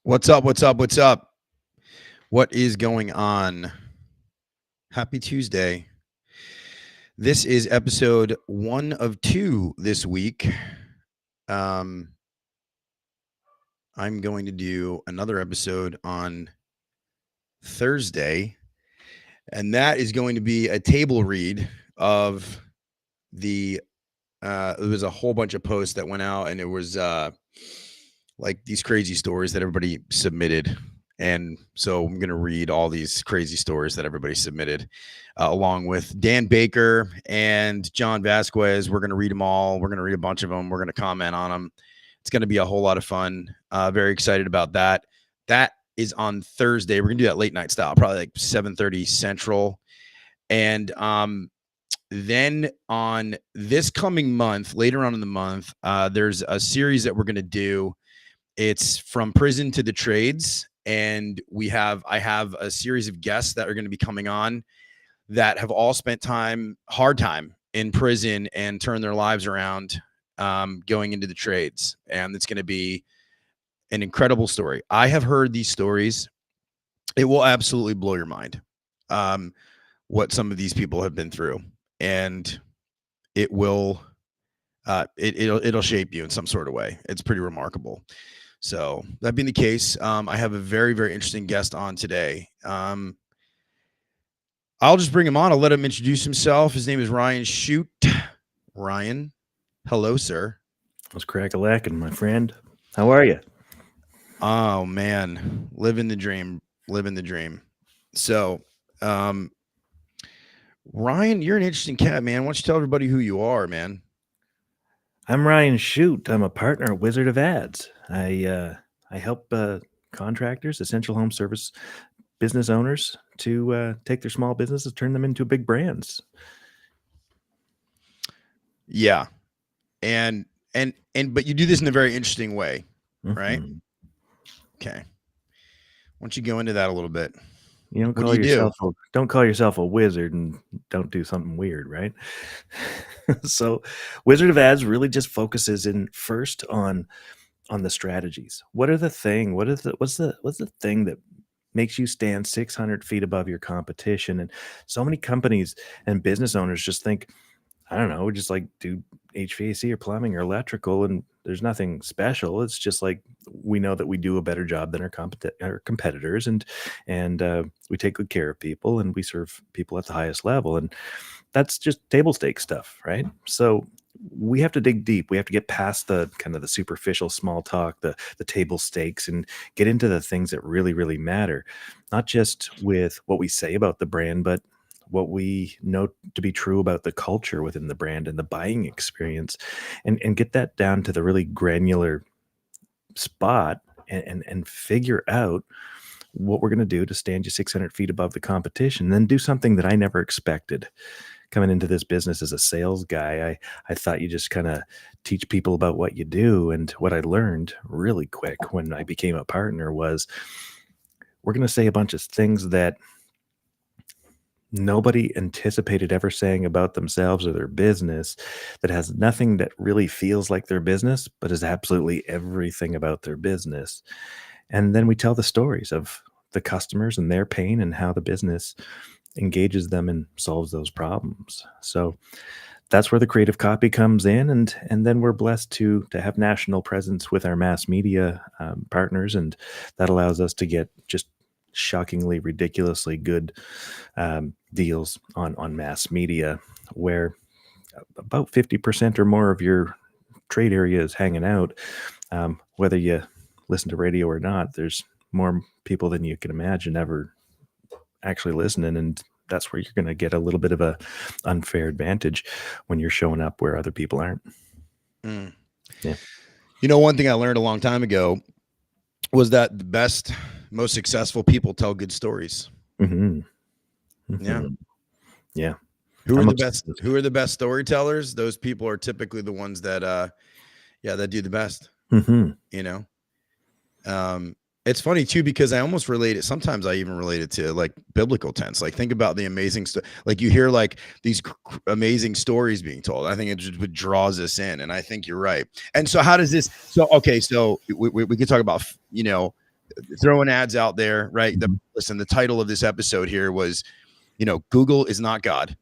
What's up? What's up? What's up? What is going on? Happy Tuesday. This is episode 1 of 2 this week. Um, I'm going to do another episode on Thursday, and that is going to be a table read of the. There was a whole bunch of posts that went out, and it was like these crazy stories that everybody submitted. And so I'm going to read all these crazy stories that everybody submitted, along with Dan Baker and John Vasquez. We're going to read them all. We're going to read a bunch of them. We're going to comment on them. It's going to be a whole lot of fun. Very excited about that. That is on Thursday. We're going to do that late night style, probably like 7:30 Central. And then on this coming month, later on in the month, there's a series that we're going to do. It's from prison to the trades, and I have a series of guests that are going to be coming on that have all spent hard time in prison and turned their lives around, going into the trades. And it's going to be an incredible story. I have heard these stories. It will absolutely blow your mind, what some of these people have been through, and it will, it'll shape you in some sort of way. It's pretty remarkable. So that being the case, I have a very, very interesting guest on today. I'll just bring him on. I'll let him introduce himself. His name is Ryan Chute. Ryan, hello, sir. What's crack-a-lackin', my friend? How are you? Oh, man. Living the dream. Living the dream. So, Ryan, you're an interesting cat, man. Why don't you tell everybody who you are, man? I'm Ryan Chute. I'm a partner at Wizard of Ads. I help contractors, essential home service business owners to take their small businesses, turn them into big brands. Yeah. And but you do this in a very interesting way, right? Mhm. Okay. Why don't you go into that a little bit? You don't What call do you do? yourself don't call yourself a wizard and don't do something weird, right? So Wizard of Ads really just focuses in first on the strategies. What are the thing? What's the thing that makes you stand 600 feet above your competition? And so many companies and business owners just think, I don't know, just like do HVAC or plumbing or electrical, and there's nothing special. It's just like we know that we do a better job than our competitors, and we take good care of people, and we serve people at the highest level, and that's just table stakes stuff, right? So we have to dig deep. We have to get past the kind of the superficial small talk, the table stakes, and get into the things that really, really matter, not just with what we say about the brand, but what we know to be true about the culture within the brand and the buying experience, and get that down to the really granular spot, and figure out what we're going to do to stand you 600 feet above the competition, then do something that I never expected. Coming into this business as a sales guy, I thought you just kind of teach people about what you do. And what I learned really quick when I became a partner was we're going to say a bunch of things that nobody anticipated ever saying about themselves or their business, that has nothing that really feels like their business, but is absolutely everything about their business. And then we tell the stories of the customers and their pain and how the business engages them and solves those problems. So that's where the creative copy comes in, and then we're blessed to have national presence with our mass media partners, and that allows us to get just shockingly, ridiculously good deals on mass media, where about 50% or more of your trade area is hanging out. Whether you listen to radio or not, there's more people than you can imagine ever actually listening, and that's where you're going to get a little bit of a unfair advantage when you're showing up where other people aren't. Yeah. You know, one thing I learned a long time ago was that the best, most successful people tell good stories. Mm-hmm. Mm-hmm. Yeah. Yeah. Who are the best storytellers? Those people are typically the ones that that do the best. Mm-hmm. You know, it's funny too, because I almost relate it. Sometimes I even relate it to like biblical tense. Like think about the amazing stuff. Like you hear like these amazing stories being told. I think it just draws us in, and I think you're right. And so how does this? So okay, so we could talk about throwing ads out there, right? Mhm. Listen, the title of this episode here was, Google is not God.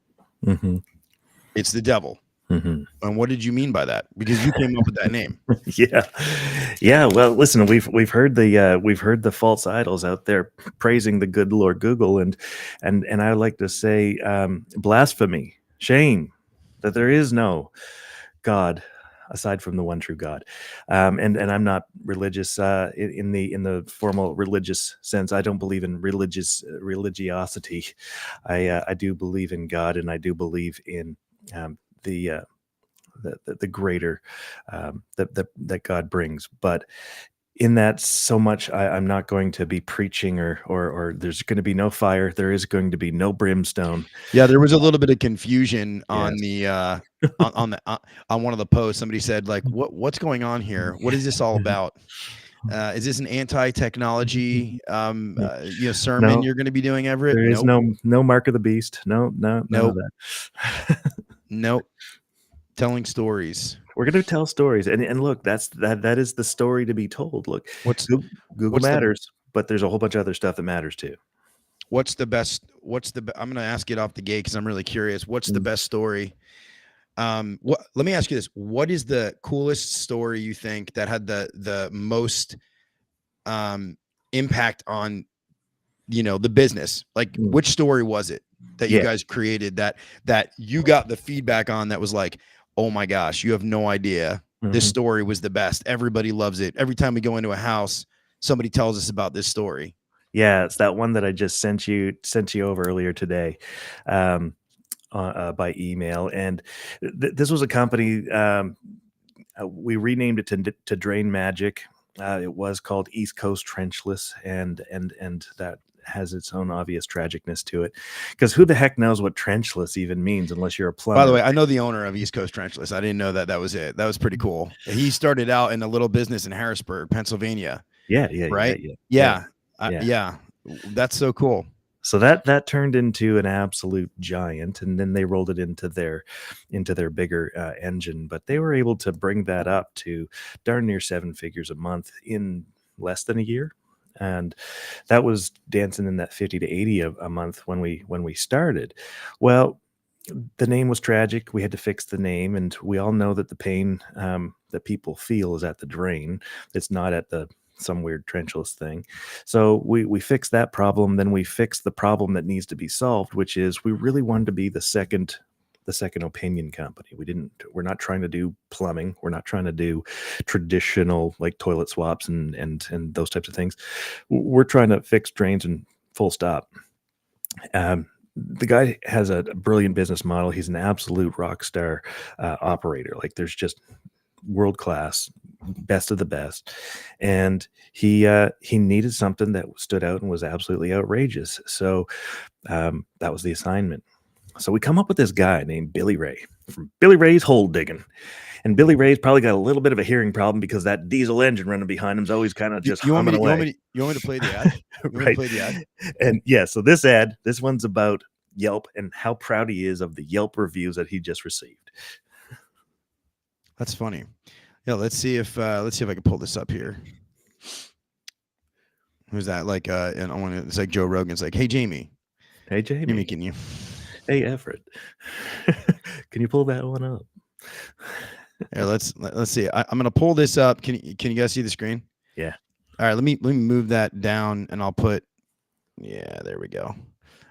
Mm-hmm. It's the devil. Mm-hmm. And what did you mean by that? Because you came up with that name. Yeah. Well, listen, we've heard the false idols out there praising the good Lord Google, and I like to say blasphemy, shame that there is no God aside from the one true God. And I'm not religious in the formal religious sense. I don't believe in religiosity. I do believe in God, and I do believe in the greater that God brings. But in that, so much I'm not going to be preaching or there's going to be no fire. There is going to be no brimstone. Yeah, there was a little bit of confusion on Yes. the on one of the posts. Somebody said, like, what's going on here? What is this all about? Is this an anti-technology sermon No, you're going to be doing, Everett? there is Nope. no mark of the beast. No, none of Nope. that. Nope. Telling stories. We're going to tell stories, and look, that is the story to be told. Look, What's Google matters, but there's a whole bunch of other stuff that matters too. I'm going to ask it off the gate because I'm really curious. What's the best story? Let me ask you this. What is the coolest story you think that had the most impact on, the business? Like, which story was it that you guys created that you got the feedback on that was like, oh my gosh, you have no idea. This story was the best. Everybody loves it. Every time we go into a house, somebody tells us about this story. Yeah, it's that one that I just sent you over earlier today by email. And this was a company, we renamed it to Drain Magic. It was called East Coast Trenchless, and that has its own obvious tragicness to it, because who the heck knows what trenchless even means unless you're a plumber. By the way, I know the owner of East Coast Trenchless. I didn't know that was it. That was pretty cool. He started out in a little business in Harrisburg, Pennsylvania. Yeah. Yeah. That's so cool. So that turned into an absolute giant, and then they rolled it into their bigger engine. But they were able to bring that up to darn near 7 figures a month in less than a year, and that was dancing in that 50 to 80 a month when we started. Well, the name was tragic. We had to fix the name, and we all know that the pain that people feel is at the drain. It's not at some weird trenchless thing. So we fixed that problem. Then we fixed the problem that needs to be solved, which is we really wanted to be the second opinion company. We're not trying to do plumbing. We're not trying to do traditional like toilet swaps and those types of things. We're trying to fix drains and full stop. The guy has a brilliant business model. He's an absolute rock star operator. Like, there's just world-class, best of the best, and he needed something that stood out and was absolutely outrageous. So that was the assignment. So we come up with this guy named Billy Ray from Billy Ray's Hole Digging, and Billy Ray's probably got a little bit of a hearing problem because that diesel engine running behind him is always kind of just humming away. You want me to play the ad? Right. Play the ad? And yeah, so this one's about Yelp and how proud he is of the Yelp reviews that he just received. That's funny. Yeah, let's see if I can pull this up here. Who's that? Like, and I want to. It's like Joe Rogan's like, "Hey Jamie, Jamie, can you? Hey Everett, can you pull that one up?" Yeah, let's see. I'm gonna pull this up. Can you guys see the screen? Yeah. All right. Let me move that down, and I'll put. Yeah, there we go.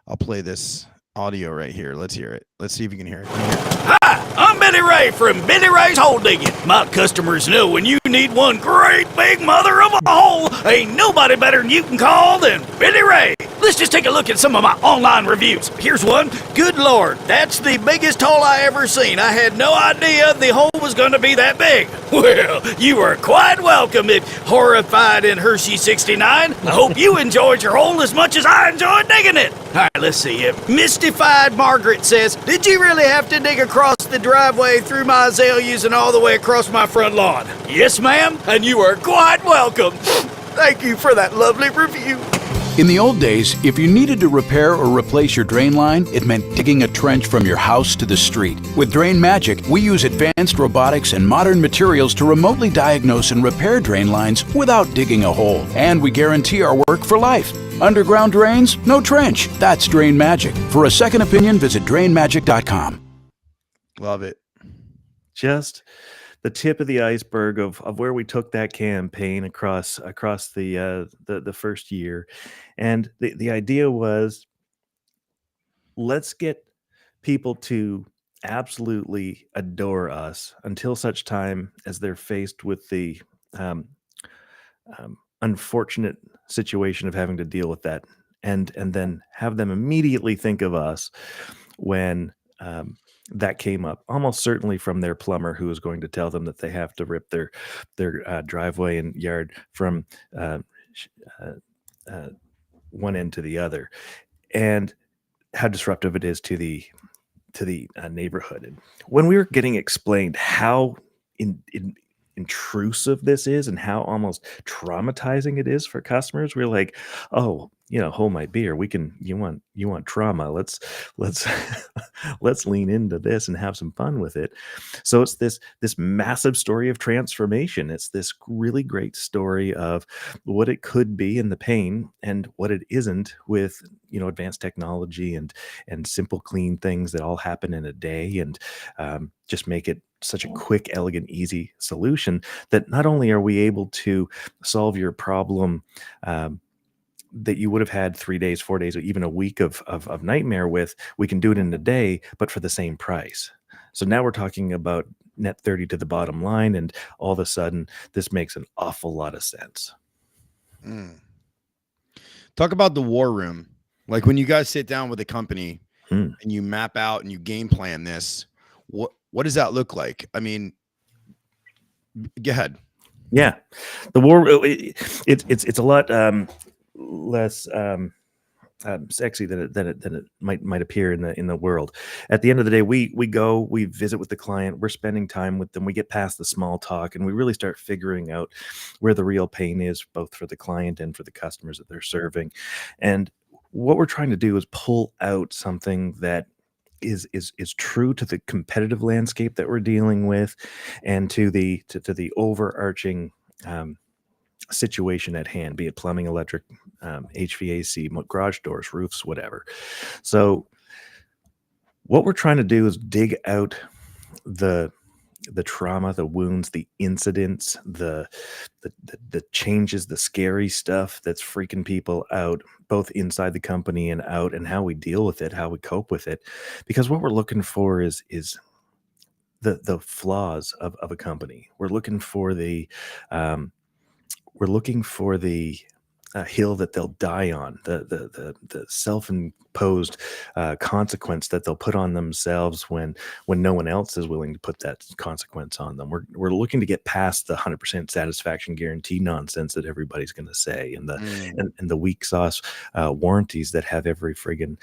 I'll play this audio right here. Let's hear it. Let's see if you can hear it. Hi, I'm Billy Ray from Billy Ray's Hole Digging. My customers know when you need one great big mother of a hole, ain't nobody better than you can call than Billy Ray. Let's just take a look at some of my online reviews. Here's one. Good Lord, that's the biggest hole I ever seen. I had no idea the hole was going to be that big. Well, you are quite welcome, if horrified in Hershey 69. I hope you enjoyed your hole as much as I enjoyed digging it. All right, let's see. Mystified Margaret says, did you really have to dig across the driveway through my azaleas and all the way across my front lawn? Yes, ma'am, and you are quite welcome. Thank you for that lovely review. In the old days, if you needed to repair or replace your drain line, it meant digging a trench from your house to the street. With Drain Magic, we use advanced robotics and modern materials to remotely diagnose and repair drain lines without digging a hole. And we guarantee our work for life. Underground drains? No trench. That's Drain Magic. For a second opinion, visit drainmagic.com. Love it. Just the tip of the iceberg of where we took that campaign across the first year. And the idea was, let's get people to absolutely adore us until such time as they're faced with the unfortunate situation of having to deal with that, and then have them immediately think of us when that came up, almost certainly from their plumber, who was going to tell them that they have to rip their driveway and yard from one end to the other, and how disruptive it is to the neighborhood. And when we were getting explained how intrusive this is and how almost traumatizing it is for customers, we're like, oh, hold my beer. You want trauma. Let's let's lean into this and have some fun with it. So it's this massive story of transformation. It's this really great story of what it could be in the pain and what it isn't with advanced technology and simple, clean things that all happen in a day, and just make it such a quick, elegant, easy solution that not only are we able to solve your problem that you would have had 3 days, 4 days, or even a week of nightmare with, we can do it in a day, but for the same price. So now we're talking about net 30 to the bottom line, and all of a sudden this makes an awful lot of sense. Talk about the war room. Like when you guys sit down with a company and you map out and you game plan this, what does that look like? I mean, go ahead. Yeah, the war, it's a lot less sexy than it might appear in the world. At the end of the day, we go, we visit with the client, we're spending time with them, we get past the small talk, and we really start figuring out where the real pain is, both for the client and for the customers that they're serving. And what we're trying to do is pull out something that is true to the competitive landscape that we're dealing with, and to the overarching situation at hand, be it plumbing, electric, HVAC, garage doors, roofs, whatever. So what we're trying to do is dig out the trauma, the wounds, the incidents, the changes, the scary stuff that's freaking people out, both inside the company and out, and how we deal with it, how we cope with it. Because what we're looking for is the flaws of a company. We're looking for the hill that they'll die on, the self-imposed consequence that they'll put on themselves when no one else is willing to put that consequence on them. We're looking to get past the 100% satisfaction guarantee nonsense that everybody's going to say, and the weak sauce warranties that have every friggin'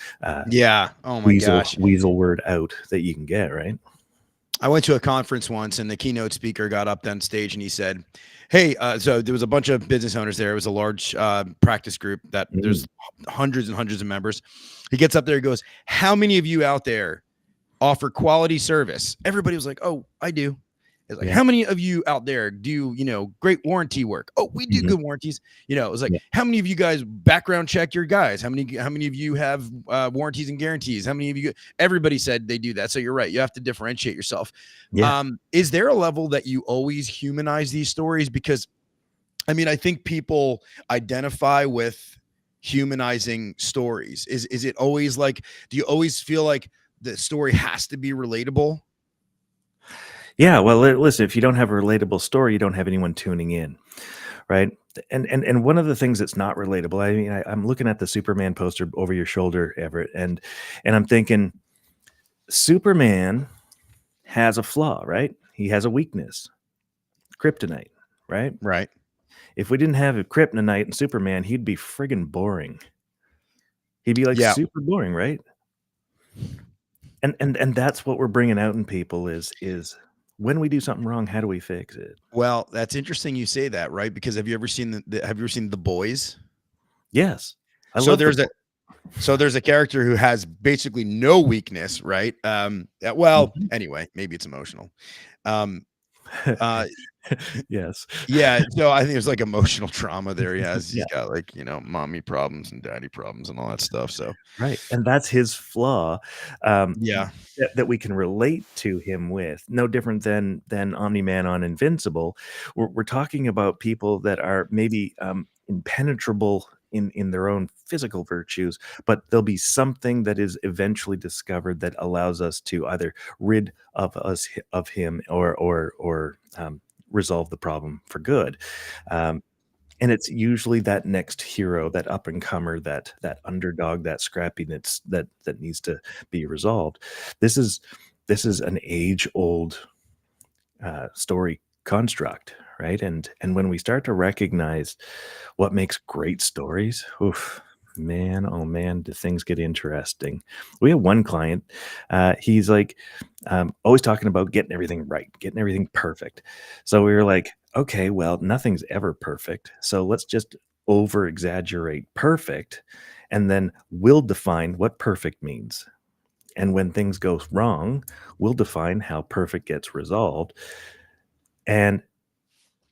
oh my gosh, weasel word out that you can get, right? I went to a conference once, and the keynote speaker got up on stage and he said, hey, so there was a bunch of business owners there. It was a large practice group that there's hundreds and hundreds of members. He gets up there and goes, how many of you out there offer quality service? Everybody was like, oh, I do. It's like, how many of you out there do, great warranty work? Oh, we do good warranties. It was like, how many of you guys background check your guys? How many of you have warranties and guarantees? How many of you? Everybody said they do that. So you're right. You have to differentiate yourself. Yeah. Is there a level that you always humanize these stories? Because I mean, I think people identify with humanizing stories. Is it always like, do you always feel like the story has to be relatable? Yeah, well, listen, if you don't have a relatable story, you don't have anyone tuning in, right? And one of the things that's not relatable, I mean, I'm looking at the Superman poster over your shoulder, Everett, and I'm thinking, Superman has a flaw, right? He has a weakness, kryptonite, right? Right. If we didn't have a kryptonite and Superman, he'd be friggin' boring. He'd be like super boring, right? And that's what we're bringing out in people is when we do something wrong, how do we fix it? Well, that's interesting you say that, right? Because have you ever seen the Boys? Yes. I So love the there's a so there's a character who has basically no weakness, right? Well, Mhm. anyway, maybe it's emotional. Um, uh, Yes. yeah, so I think there's like emotional trauma there. He has. Yeah. He's got like mommy problems and daddy problems and all that stuff. So Right, and that's his flaw, um, yeah, that we can relate to him with. No different than Omni-Man on Invincible. We're talking about people that are maybe, impenetrable in their own physical virtues, but there'll be something that is eventually discovered that allows us to either rid of him or resolve the problem for good. Um, and it's usually that next hero, that up and comer, that underdog, that scrappiness that needs to be resolved. This is this is an age-old story construct, right? And when we start to recognize what makes great stories, oof, man, oh man, do things get interesting. We have one client, he's like always talking about getting everything right, getting everything perfect. So we were like, okay, well, nothing's ever perfect. So let's just over exaggerate perfect, and then we'll define what perfect means. And when things go wrong, we'll define how perfect gets resolved. And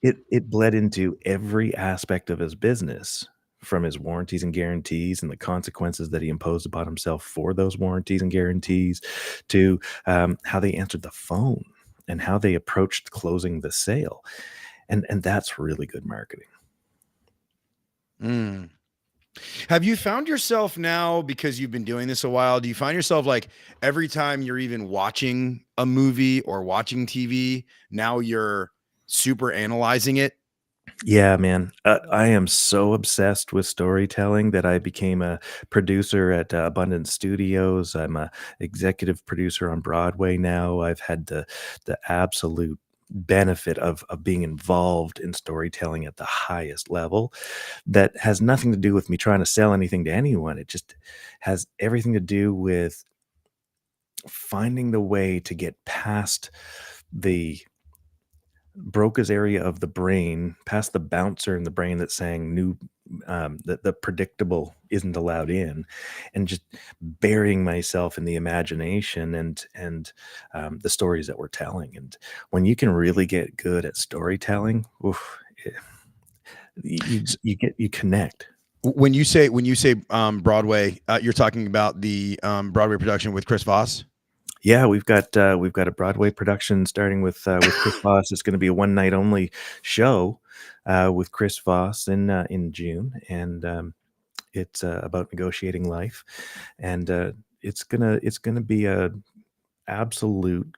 it bled into every aspect of his business, from his warranties and guarantees and the consequences that he imposed upon himself for those warranties and guarantees, to, how they answered the phone and how they approached closing the sale, and that's really good marketing. mm. Have you found yourself now, because you've been doing this a while? Do you find yourself like every time you're even watching a movie or watching TV, now you're super analyzing it? Yeah, man. I am so obsessed with storytelling that I became a producer at Abundant Studios. I'm a executive producer on Broadway now. I've had the absolute benefit of being involved in storytelling at the highest level. That has nothing to do with me trying to sell anything to anyone. It just has everything to do with finding the way to get past the Broca's area of the brain, past the bouncer in the brain that's saying new, that the predictable isn't allowed in, and just burying myself in the imagination and the stories that we're telling. And when you can really get good at storytelling, oof, you connect. When you say Broadway, you're talking about the Broadway production with Chris Voss. Yeah, we've got a Broadway production starting with Chris Voss. It's going to be a one night only show with Chris Voss in June, and it's about negotiating life, and it's gonna be a absolute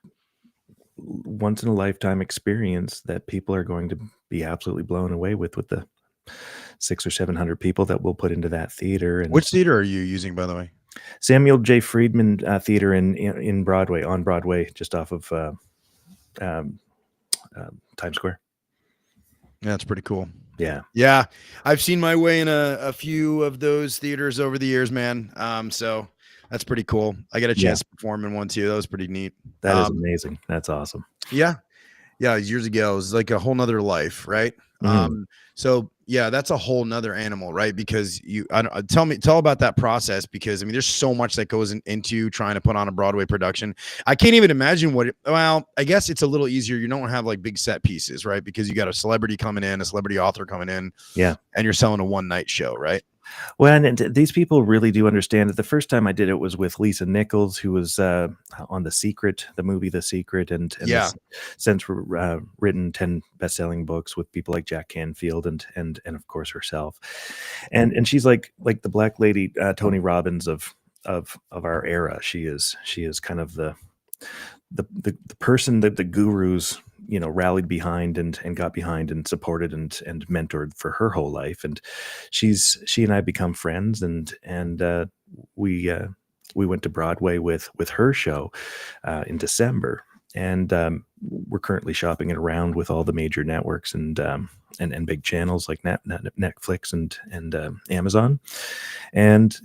once in a lifetime experience that people are going to be absolutely blown away with the 600 or 700 people that we'll put into that theater. And Which theater are you using, by the way? Samuel J. Friedman Theater in Broadway, on Broadway, just off of um, Times Square. Yeah, that's pretty cool. Yeah. Yeah, I've seen my way in a few of those theaters over the years, man. So that's pretty cool. I got a Yeah. chance to perform in one too. That was pretty neat. That is amazing. That's awesome. Yeah, yeah, years ago. It was like a whole nother life, right? Mhm. So yeah, that's a whole nother animal, right? Because tell about that process, because I mean, there's so much that goes into trying to put on a Broadway production. I can't even imagine well, I guess it's a little easier. You don't have like big set pieces, right? Because you got a celebrity coming in, a celebrity author coming in, Yeah. and you're selling a one night show, right? Well, and these people really do understand it. The first time I did it was with Lisa Nichols, who was on The Secret, the movie The Secret, and Yeah. has since written 10 best-selling books with people like Jack Canfield and of course herself. And she's like the Black Lady, Tony Robbins of our era. She is kind of the person that the gurus rallied behind and got behind and supported and mentored for her whole life. And she and I become friends, and we went to Broadway with her show in December, and we're currently shopping it around with all the major networks and big channels like Netflix and Amazon. And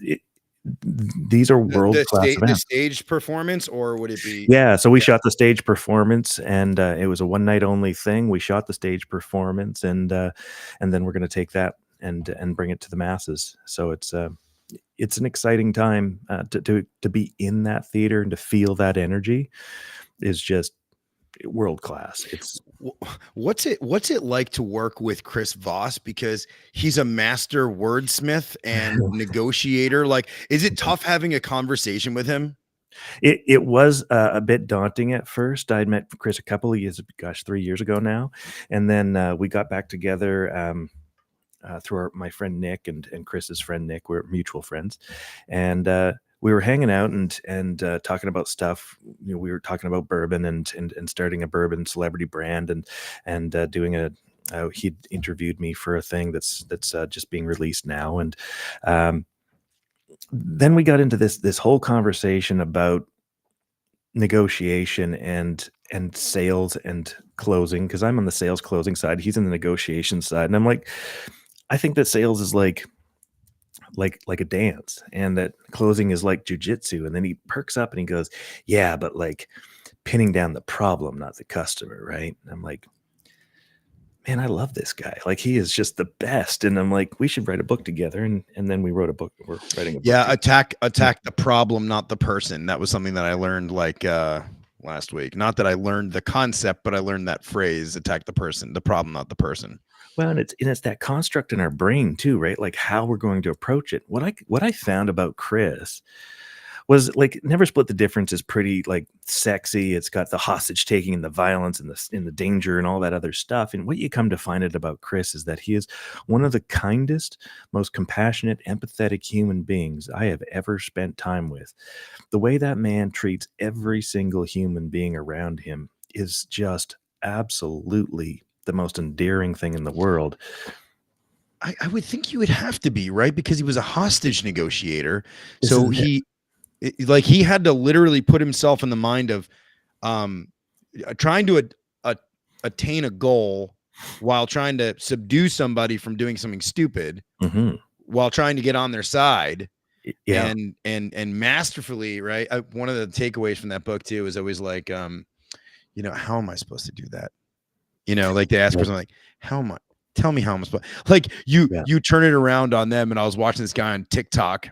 these are world class The events. stage performance, or would it be? Yeah, so we shot the stage performance, and it was a one night only thing. We shot the stage performance, and then we're going to take that and bring it to the masses. So it's an exciting time to be in that theater and to feel that energy is just world class. It's What's it like to work with Chris Voss, because he's a master wordsmith and negotiator? Like, is it tough having a conversation with him? it was a bit daunting at first. I'd met Chris a couple of years, 3 years ago now, and then we got back together. Through my friend Nick and Chris's friend Nick. We're mutual friends, and we were hanging out and talking about stuff. We were talking about bourbon and starting a bourbon celebrity brand and doing a. He'd interviewed me for a thing that's just being released now, and then we got into this whole conversation about negotiation and sales and closing, because I'm on the sales closing side, he's in the negotiation side, and I'm like, I think that sales is like a dance, and that closing is like jujitsu. And then he perks up and he goes, "Yeah, but like pinning down the problem, not the customer, right?" And I'm like, "Man, I love this guy. Like, he is just the best." And I'm like, "We should write a book together." And then we wrote a book. We're writing a book. Yeah, together. attack the problem, not the person. That was something that I learned like last week. Not that I learned the concept, but I learned that phrase: attack the person, the problem, not the person. Well, and it's that construct in our brain too, right? Like how we're going to approach it. What I found about Chris was like Never Split the Difference is pretty like sexy. It's got the hostage taking and the violence and the danger and all that other stuff. And what you come to find out about Chris is that he is one of the kindest, most compassionate, empathetic human beings I have ever spent time with. The way that man treats every single human being around him is just absolutely the most endearing thing in the world. I would think you would have to be, right? Because he was a hostage negotiator. This So is it. he had to literally put himself in the mind of trying to attain a goal while trying to subdue somebody from doing something stupid, Mhm. while trying to get on their side. Yeah. And masterfully, right? One of the takeaways from that book too is always like, how am I supposed to do that? Like they ask for something like, how am I? Tell me how I'm supposed. Like you turn it around on them. And I was watching this guy on TikTok,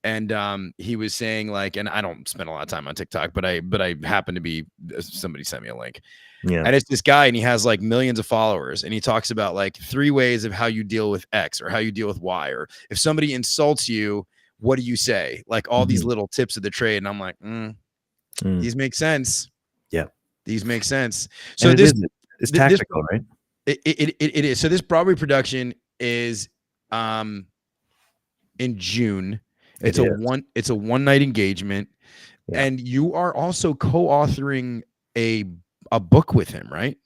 and he was saying like, and I don't spend a lot of time on TikTok, but I happen to be, somebody sent me a link, Yeah. and it's this guy, and he has like millions of followers, and he talks about like 3 ways of how you deal with X or how you deal with Y, or if somebody insults you, what do you say? Like all these little tips of the trade, and I'm like, these make sense. Yeah. These make sense. So So this. it's tactical, right? It is. So this Broadway production is in June. It's a one night engagement. Yeah. And you are also co-authoring a book with him, right?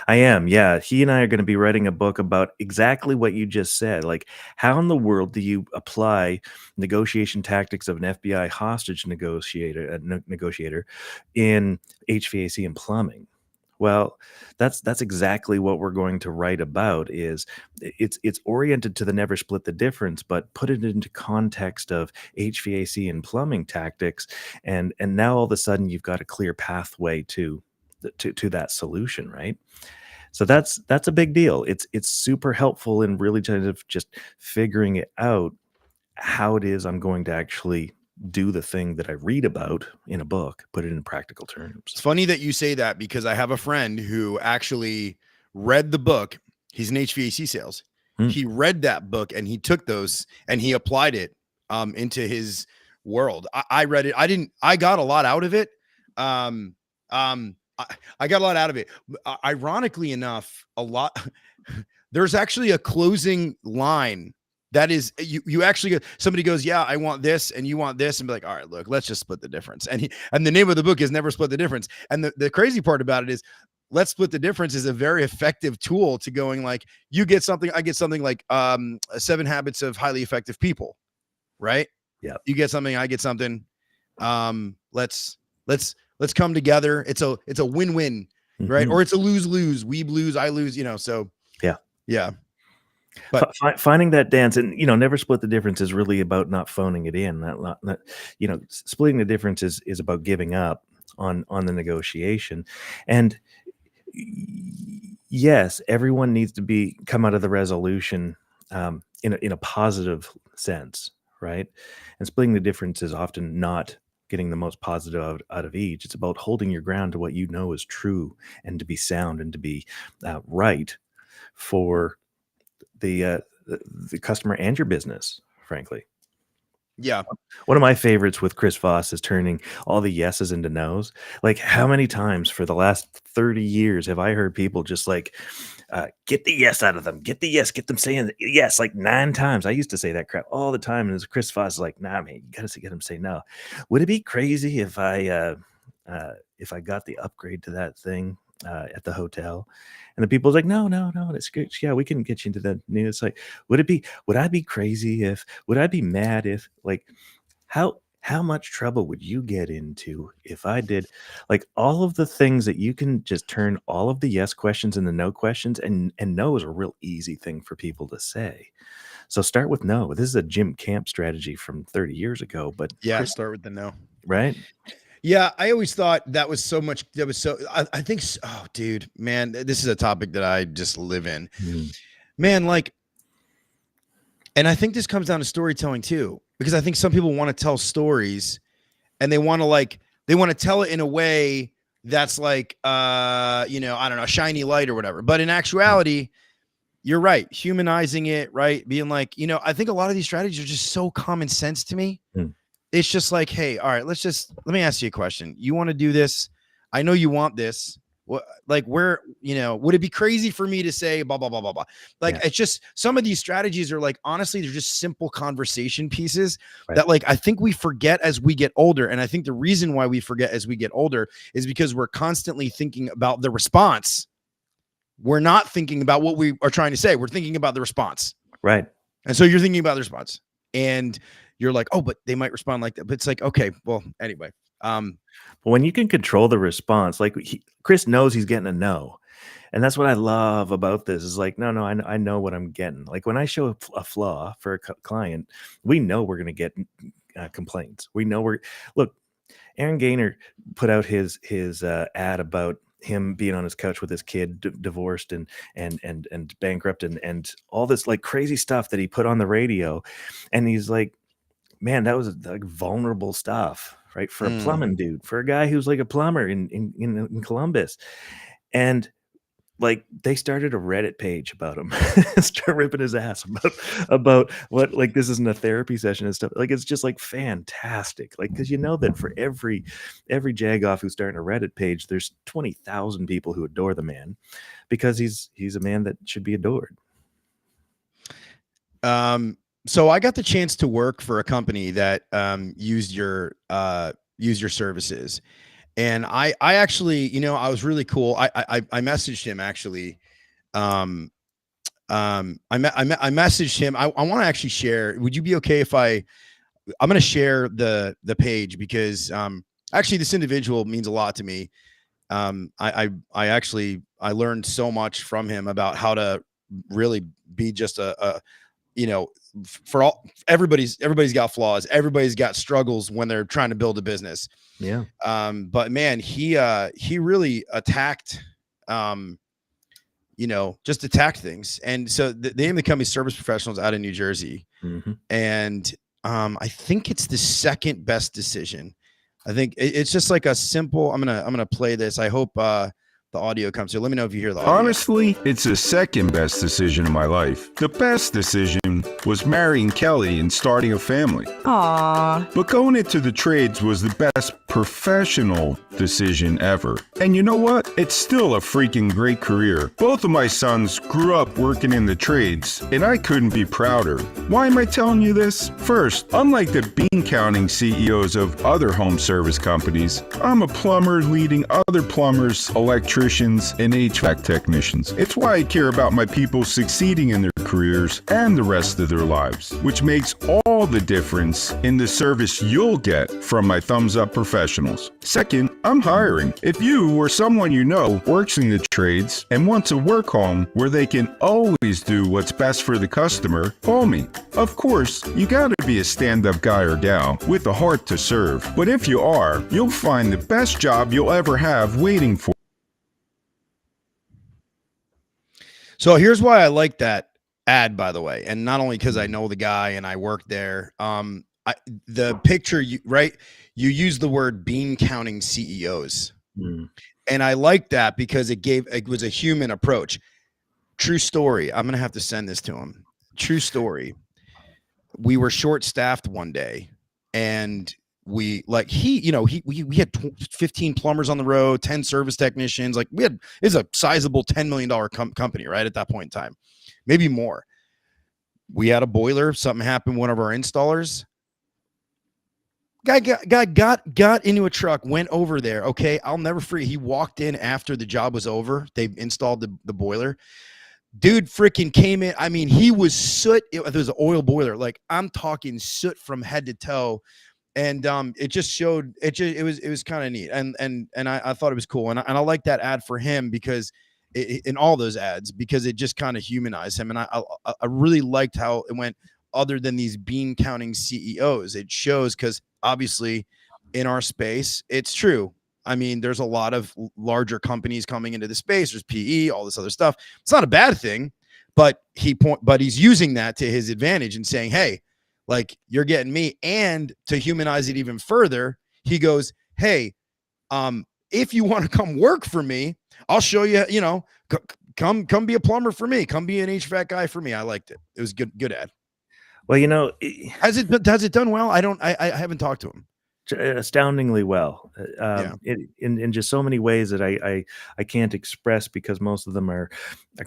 I am. Yeah. He and I are going to be writing a book about exactly what you just said. Like, how in the world do you apply negotiation tactics of an FBI hostage negotiator in HVAC and plumbing? Well, that's exactly what we're going to write about. Is it's oriented to the Never Split the Difference, but put it into context of HVAC and plumbing tactics, and now all of a sudden you've got a clear pathway to that solution, right? So that's a big deal. It's super helpful in really kind of just figuring it out how it is I'm going to actually do the thing that I read about in a book, put it in practical terms. It's funny that you say that, because I have a friend who actually read the book. He's in HVAC sales. He read that book and he took those and he applied it into his world. I read it. I got a lot out of it. I got a lot out of it. Ironically enough, there's actually a closing line that is, you actually, somebody goes, yeah, I want this and you want this, and be like, all right, look, let's just split the difference. And the name of the book is Never Split the Difference. And the crazy part about it is, Let's Split the Difference is a very effective tool to going like, you get something, I get something, like 7 Habits of Highly Effective People, right? Yeah. You get something, I get something. Let's come together. It's a win-win, right? Or it's a lose-lose. We lose, I lose, so yeah. But finding that dance, and Never Split the Difference is really about not phoning it in. Not splitting the difference is about giving up on the negotiation. And yes, everyone needs to come out of the resolution in a positive sense, right? And splitting the difference is often not getting the most positive out of each. It's about holding your ground to what you know is true and to be sound and to be right for the customer and your business, frankly. Yeah. One of my favorites with Chris Voss is turning all the yeses into nos. Like, how many times for the last 30 years have I heard people just like, get the yes out of them, get the yes, get them saying yes, like 9 times. I used to say that crap all the time. And as Chris Voss is like, nah, man, you got to get them to say no. Would it be crazy if I got the upgrade to that thing at the hotel? And the people's like, no, that's good. Yeah, we can get you into the new. It's like, would I be crazy if, would I be mad if, like, how much trouble would you get into if I did like all of the things that you can just turn all of the yes questions into no questions, and no is a real easy thing for people to say. So start with no. This is a Jim Camp strategy from 30 years ago, but Yeah. Chris, Start with the no. right? Yeah, I always thought that was so much. That was so. I think. Oh, dude, man, this is a topic that I just live in. Man, like, and I think this comes down to storytelling too, because I think some people want to tell stories, and they want to tell it in a way that's like, I don't know, shiny light or whatever. But in actuality, you're right, humanizing it, right, being like, I think a lot of these strategies are just so common sense to me. It's just like, hey, all right, let me ask you a question. You want to do this? I know you want this. What, like, where, would it be crazy for me to say blah, blah, blah, blah, blah? Like, It's just, some of these strategies are like, honestly, they're just simple conversation pieces that, like, I think we forget as we get older. And I think the reason why we forget as we get older is because we're constantly thinking about the response. We're not thinking about what we are trying to say. We're thinking about the response. Right. And so you're thinking about the response, and you're like, oh, but they might respond like that. But it's like, okay, well, anyway. But when you can control the response, like Chris knows he's getting a no. And that's what I love about this is like, no, I know what I'm getting. Like when I show a flaw for a client, we know we're going to get complaints. We know look, Aaron Gaynor put out his ad about him being on his couch with his kid, divorced and bankrupt and all this like crazy stuff that he put on the radio. And he's like, man, that was like vulnerable stuff, right? For a plumbing dude, for a guy who's like a plumber in Columbus. And like they started a Reddit page about him, start ripping his ass about what, like, this isn't a therapy session and stuff. Like, it's just like fantastic. Like, cause that for every jagoff who's starting a Reddit page, there's 20,000 people who adore the man because he's a man that should be adored. So I got the chance to work for a company that used your services, and I actually, I was really cool. I messaged him actually. I messaged him. I want to actually share. Would you be okay if I'm going to share the page because actually this individual means a lot to me. I learned so much from him about how to really be just for all, everybody's got flaws. Everybody's got struggles when they're trying to build a business. Yeah. But man, he really attacked, just attacked things. And so the name of the company, Service Professionals, out of New Jersey. Mm-hmm. And I think it's the second best decision. I think it's just like a simple, I'm going to play this. I hope, the audio comes through. Let me know if you hear the audio. Honestly, it's the second best decision of my life. The best decision was marrying Kelly and starting a family. Aww. But going into the trades was the best professional decision ever. And you know what? It's still a freaking great career. Both of my sons grew up working in the trades, and I couldn't be prouder. Why am I telling you this? First, unlike the bean counting CEOs of other home service companies, I'm a plumber leading other plumbers, electricians, and HVAC technicians. It's why I care about my people succeeding in their careers and the rest of their lives, which makes all the difference in the service you'll get from my thumbs up professionals. Second, I'm hiring. If you or someone you know works in the trades and wants a work home where they can always do what's best for the customer, call me. Of course, you gotta be a stand-up guy or gal with a heart to serve. But if you are, you'll find the best job you'll ever have waiting for. So here's why I like that. ad, by the way, and not only because I know the guy and I worked there. The picture, you use the word bean counting CEOs, and I like that because it was a human approach. True story. I'm gonna have to send this to him. True story. We were short staffed one day, and we we had 15 plumbers on the road, 10 service technicians. Like it's a sizable $10 million company right at that point in time, maybe more. We had a boiler. Something happened. One of our installers guy got into a truck, went over there. Okay, I'll never forget. He walked in after the job was over. They installed the boiler. Dude freaking came in. I mean, he was soot. It was an oil boiler. Like, I'm talking soot from head to toe. And it just showed it was kind of neat. And I thought it was cool. And I like that ad for him because in all those ads, because it just kind of humanized him. And I really liked how it went, other than these bean counting CEOs. It shows, because obviously in our space, it's true. I mean, there's a lot of larger companies coming into the space. There's PE, all this other stuff. It's not a bad thing, but he's using that to his advantage and saying, hey, like, you're getting me. And to humanize it even further, he goes, hey, if you want to come work for me, I'll show you, come be a plumber for me. Come be an HVAC guy for me. I liked it. It was good ad. Well, has it done well? I haven't talked to him. Astoundingly well, in just so many ways that I can't express, because most of them are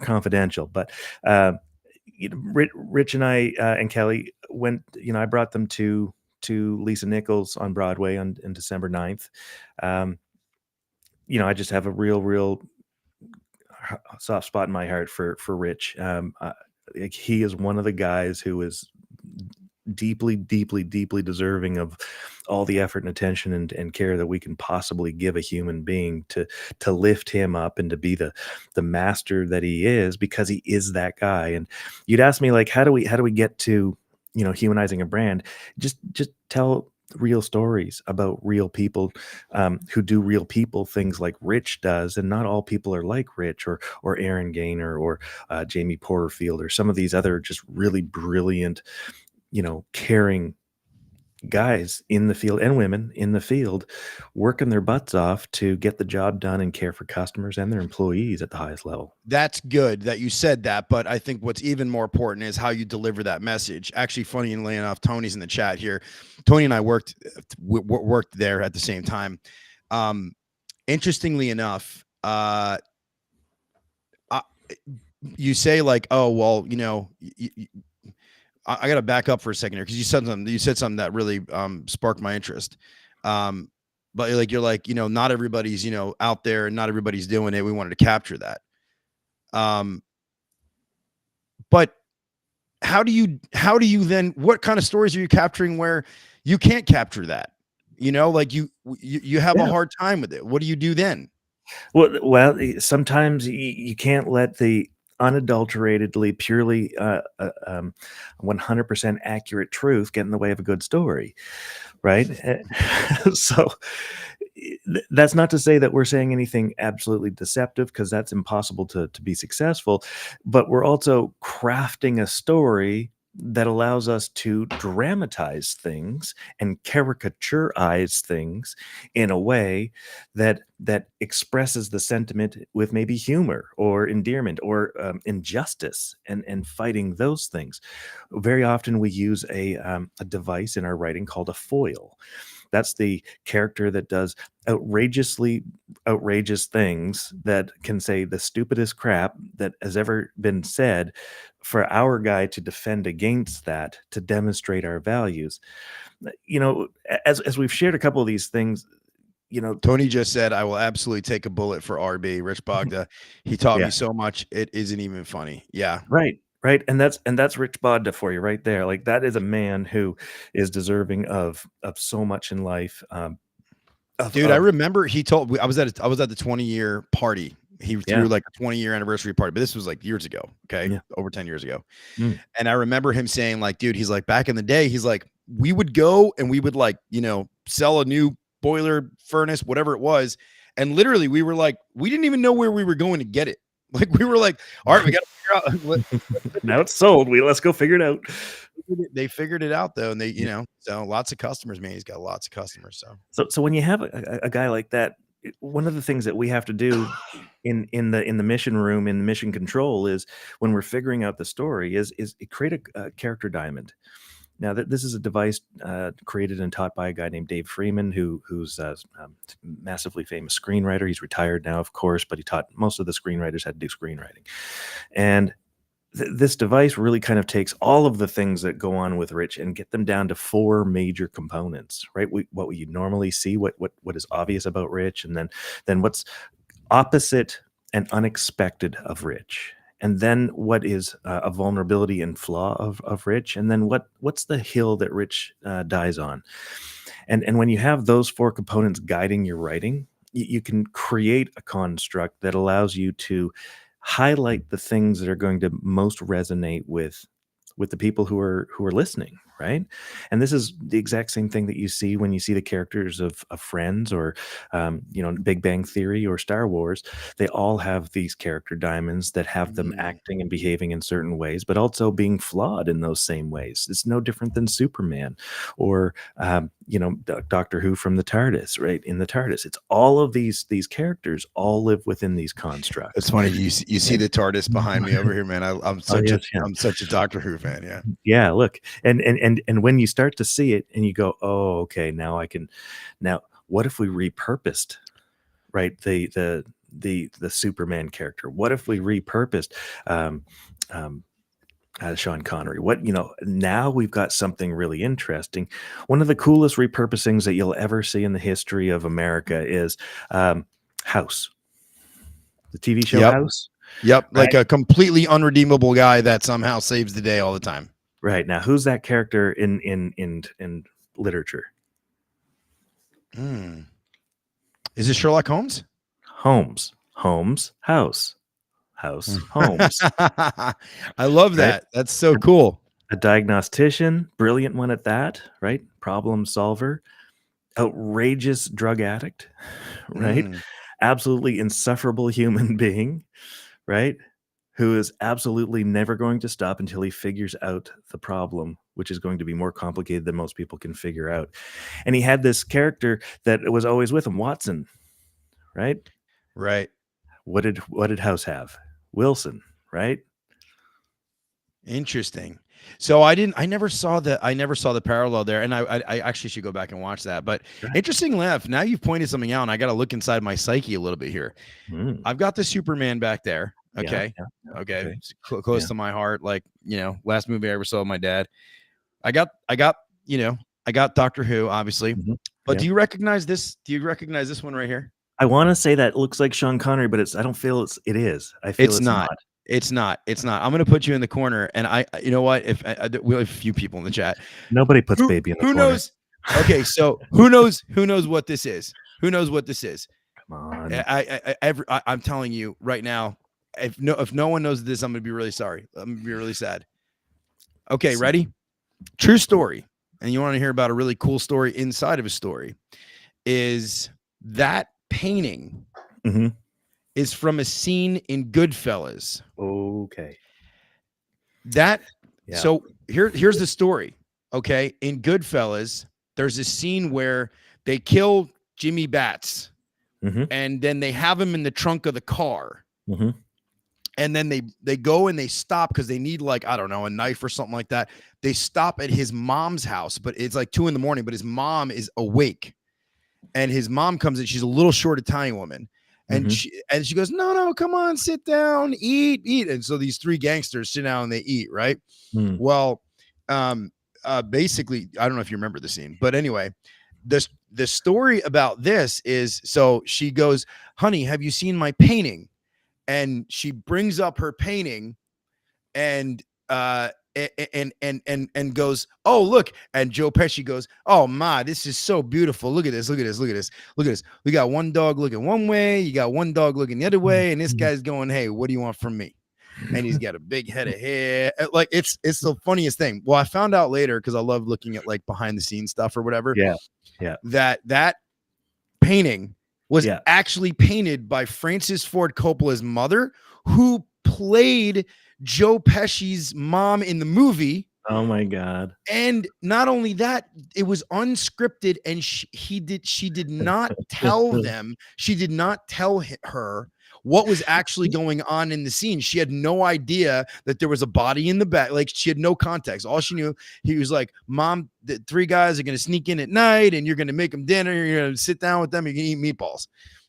confidential. But Rich and I and Kelly went. I brought them to Lisa Nichols on Broadway on December 9th. I just have a real soft spot in my heart for Rich. He is one of the guys who is deeply deserving of all the effort and attention and care that we can possibly give a human being to lift him up and to be the master that he is, because he is that guy. And you'd ask me, like, how do we get to humanizing a brand? Just tell real stories about real people who do real people things like Rich does. And not all people are like Rich or Aaron Gaynor or Jamie Porterfield or some of these other just really brilliant, caring guys in the field, and women in the field, working their butts off to get the job done and care for customers and their employees at the highest level. That's good that you said that, but I think what's even more important is how you deliver that message. Actually, funny enough, Tony's in the chat here. Tony and I worked there at the same time. Interestingly enough, you say, like, oh, well, I got to back up for a second here, because you said something that really sparked my interest. But you're like, not everybody's, out there, and not everybody's doing it. We wanted to capture that. But how do you then, what kind of stories are you capturing where you can't capture that? Like you have a hard time with it. What do you do then? Well, sometimes you can't let the unadulteratedly, purely 100% accurate truth get in the way of a good story, right? So that's not to say that we're saying anything absolutely deceptive, because that's impossible to be successful, but we're also crafting a story that allows us to dramatize things and caricaturize things in a way that expresses the sentiment with maybe humor or endearment or injustice and fighting those things. Very often we use a device in our writing called a foil. That's the character that does outrageously outrageous things, that can say the stupidest crap that has ever been said, for our guy to defend against that, to demonstrate our values. As we've shared a couple of these things, Tony just said, I will absolutely take a bullet for RB, Rich Bogda. He taught me so much, it isn't even funny. Yeah. Right. And that's Rich Bogda for you right there. Like, that is a man who is deserving of so much in life. Dude, I remember he told me, I was at the 20-year party. He threw like a 20-year anniversary party, but this was like years ago. Okay. Over 10 years ago. And I remember him saying, like, dude, he's like, back in the day, he's like, we would go and we would, like, sell a new boiler, furnace, whatever it was. And literally we were like, we didn't even know where we were going to get it. Like, we were like, all right, we got to figure Now it's sold. Let's go figure it out. They figured it out though, and they, so lots of customers, man. He's got lots of customers. So when you have a guy like that, one of the things that we have to do in the mission room, in the mission control, is when we're figuring out the story is create a character diamond. Now, this is a device created and taught by a guy named Dave Freeman, who's a massively famous screenwriter. He's retired now, of course, but he taught most of the screenwriters how to do screenwriting. And this device really kind of takes all of the things that go on with Rich and get them down to 4 major components, right? What we normally see, what is obvious about Rich, and then what's opposite and unexpected of Rich. And then what is a vulnerability and flaw of Rich, and then what's the hill that Rich dies on. And when you have those 4 components guiding your writing, you can create a construct that allows you to highlight the things that are going to most resonate with the people who are listening, right? And this is the exact same thing that you see when you see the characters of Friends or Big Bang Theory or Star Wars. They all have these character diamonds that have them acting and behaving in certain ways, but also being flawed in those same ways. It's no different than Superman or Doctor Who from the TARDIS, right? In the TARDIS, it's all of these characters all live within these constructs. It's funny you see the TARDIS behind me over here, man. I'm such a Doctor Who fan. Yeah. Look, and when you start to see it and you go, oh, okay, now I can. Now, what if we repurposed, right? The Superman character. What if we repurposed Sean Connery? Now we've got something really interesting. One of the coolest repurposings that you'll ever see in the history of America is House, the TV show House. Yep, like a completely unredeemable guy that somehow saves the day all the time. Right. Now, who's that character in literature? Is it Sherlock Holmes? Holmes, House, Holmes. I love that. Right? That's so cool. A diagnostician, brilliant one at that, right? Problem solver, outrageous drug addict, right? Absolutely insufferable human being, right? Who is absolutely never going to stop until he figures out the problem, which is going to be more complicated than most people can figure out. And he had this character that was always with him, Watson, right? Right. What did House have? Wilson, right? Interesting. So I never saw the parallel there, and I actually should go back and watch that. But interesting laugh. Now you've pointed something out, and I got to look inside my psyche a little bit here. I've got the Superman back there. Okay. Okay. It's close to my heart. Like, last movie I ever saw with my dad. I got Doctor Who, obviously. But do you recognize this? Do you recognize this one right here? I want to say that looks like Sean Connery, but I don't feel it is. I feel it's not. It's not. I'm going to put you in the corner. And you know what? If we have a few people in the chat, nobody puts baby in the corner. Who knows? Okay. So who knows what this is? Who knows what this is? Come on. I'm telling you right now, if no one knows this, I'm going to be really sorry. I'm going to be really sad. Okay. Ready? True story. And you want to hear about a really cool story inside of a story is that painting is from a scene in Goodfellas. Okay. So here's the story. Okay. In Goodfellas, there's a scene where they kill Jimmy Batts and then they have him in the trunk of the car. And then they go and they stop because they need, like, I don't know, a knife or something like that. They stop at his mom's house, but it's like 2 a.m, but his mom is awake. And his mom comes in. She's a little short Italian woman. And she goes, no, come on, sit down, eat. And so these 3 gangsters sit down and they eat, right? Well, basically, I don't know if you remember the scene, but anyway, the story about this is, so she goes, honey, have you seen my painting? And she brings up her painting and goes, oh, look. And Joe Pesci goes, oh, ma, this is so beautiful. Look at this. We got one dog looking one way. You got one dog looking the other way. And this guy's going, hey, what do you want from me? And he's got a big head of hair. Like, it's the funniest thing. Well, I found out later, because I love looking at, like, behind the scenes stuff or whatever. Yeah. That painting was actually painted by Francis Ford Coppola's mother, who played Joe Pesci's mom in the movie. Oh my God. And not only that, it was unscripted, and she did not tell them, she did not tell her what was actually going on in the scene. She had no idea that there was a body in the back. Like, she had no context. All she knew, he was like, Mom, the 3 guys are going to sneak in at night, and you're going to make them dinner. You're going to sit down with them. You're going to eat meatballs.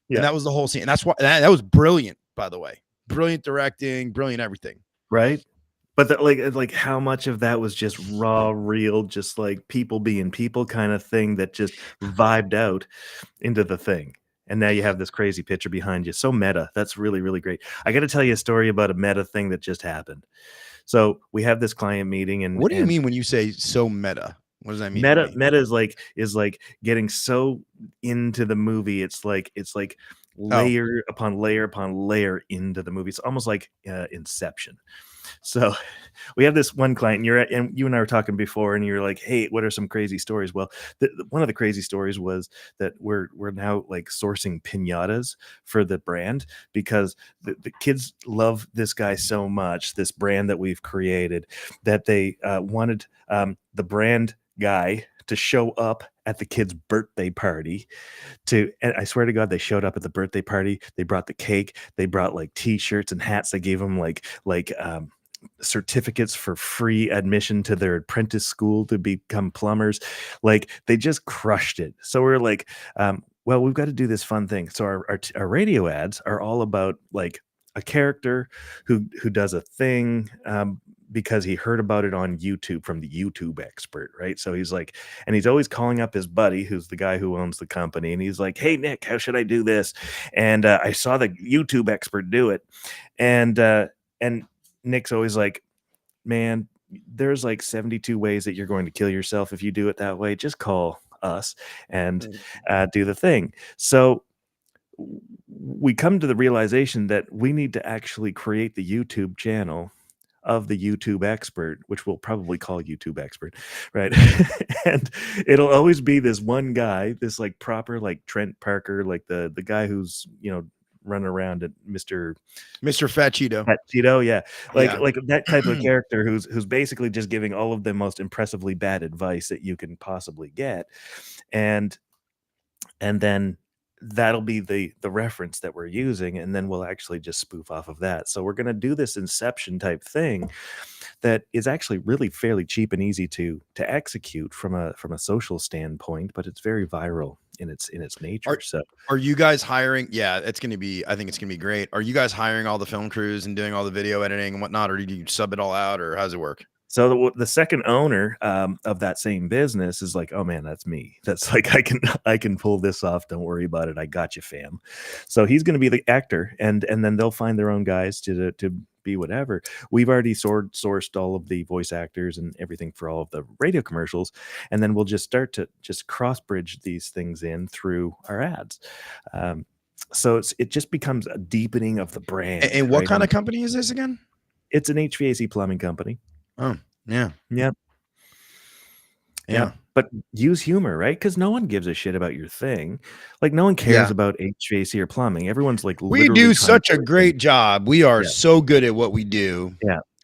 Yeah. And that was the whole scene. And that's why that was brilliant, by the way. Brilliant directing, brilliant everything. Right. But like how much of that was just raw, real, just like people being people kind of thing that just vibed out into the thing. And now you have this crazy picture behind you. So meta. That's really, really great. I got to tell you a story about a meta thing that just happened. So we have this client meeting, and what do you mean when you say so meta? What does that mean? Meta is like getting so into the movie. It's like layer upon layer upon layer into the movie. It's almost like Inception. So we have this one client, and you and I were talking before, and you're like, "Hey, what are some crazy stories?" Well, one of the crazy stories was that we're now like sourcing piñatas for the brand, because the kids love this guy so much, this brand that we've created, that they wanted the brand guy to show up at the kid's birthday party. And I swear to God, they showed up at the birthday party. They brought the cake. They brought like T-shirts and hats. They gave them like certificates for free admission to their apprentice school to become plumbers. Like, they just crushed it. So we're like, well, we've got to do this fun thing. So our radio ads are all about like a character who does a thing because he heard about it on YouTube from the YouTube expert, right? So he's like, and he's always calling up his buddy, who's the guy who owns the company, and he's like, "Hey Nick, how should I do this?" And I saw the YouTube expert do it, and Nick's always like, "Man, there's like 72 ways that you're going to kill yourself if you do it that way. Just call us and do the thing." So we come to the realization that we need to actually create the YouTube channel of the YouTube expert, which we'll probably call YouTube expert, right? And it'll always be this one guy, this like proper like Trent Parker, like the guy who's, running around at Mr. Fat Cheeto. Fat Cheeto, yeah. Like that type of character who's basically just giving all of the most impressively bad advice that you can possibly get. And then that'll be the reference that we're using, and then we'll actually just spoof off of that. So we're going to do this Inception type thing that is actually really fairly cheap and easy to execute from a social standpoint, but it's very viral in its nature. Are you guys hiring? Yeah, I think it's going to be great. Are you guys hiring all the film crews and doing all the video editing and whatnot, or do you sub it all out, or how does it work? So the second owner of that same business is like, "Oh man, that's me. That's like, I can pull this off. Don't worry about it. I got you, fam." So he's going to be the actor, and then they'll find their own guys to be whatever. We've already sourced all of the voice actors and everything for all of the radio commercials, and then we'll just start to just cross bridge these things in through our ads. So it just becomes a deepening of the brand. And what kind of company is this again? It's an HVAC plumbing company. Oh, yeah. But use humor, right? Because no one gives a shit about your thing. Like, no one cares about HVAC or plumbing. Everyone's like, we do such a great job. We are so good at what we do.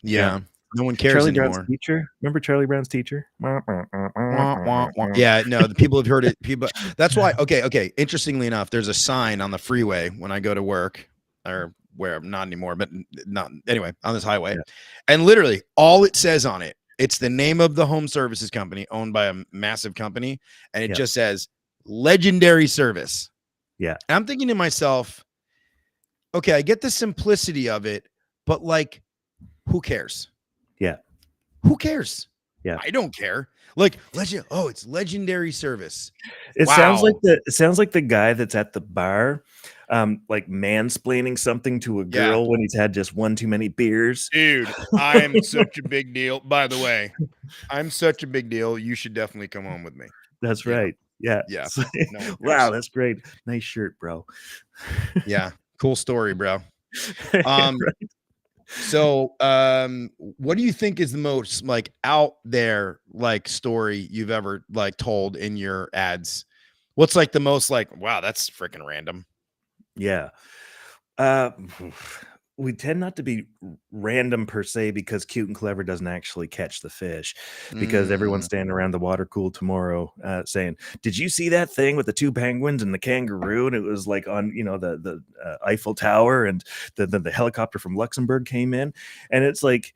Yeah. No one cares Charlie anymore. Brown's teacher. Remember Charlie Brown's teacher? Yeah, no, the people have heard it. That's why. Okay. Interestingly enough, there's a sign on the freeway when I go to work, or where not anymore, but not anyway, on this highway. And literally all it says on it, it's the name of the home services company owned by a massive company. And it just says legendary service. Yeah. And I'm thinking to myself, okay, I get the simplicity of it, but like, who cares? Yeah. Who cares? Yeah. I don't care. Like, it's legendary service. It sounds like the guy that's at the bar, like mansplaining something to a girl when he's had just one too many beers. Dude, I am such a big deal. By the way, I'm such a big deal. You should definitely come home with me. That's right. Yeah. No, wow, that's great. Nice shirt, bro. Yeah. Cool story, bro. Right. So, what do you think is the most like out there like story you've ever like told in your ads? What's like the most like, wow, that's freaking random? Yeah. we tend not to be random per se because Cute and Clever doesn't actually catch the fish, because everyone's Mm. standing around the water cool tomorrow saying, "Did you see that thing with the two penguins and the kangaroo?" And it was like on the Eiffel Tower, and the helicopter from Luxembourg came in, and it's like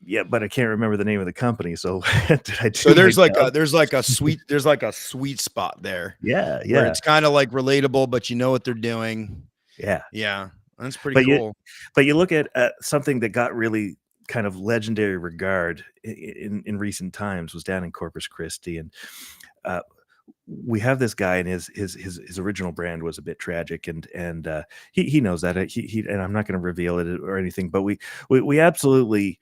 yeah, but I can't remember the name of the company. So did I So do my job? there's like a sweet spot there Yeah, where yeah, it's kind of like relatable, but you know what they're doing. yeah. Yeah, that's pretty But you cool. but you look at something that got really kind of legendary regard in recent times was down in Corpus Christi, and uh, we have this guy, and his original brand was a bit tragic, and he knows that he and I'm not going to reveal it or anything, but we absolutely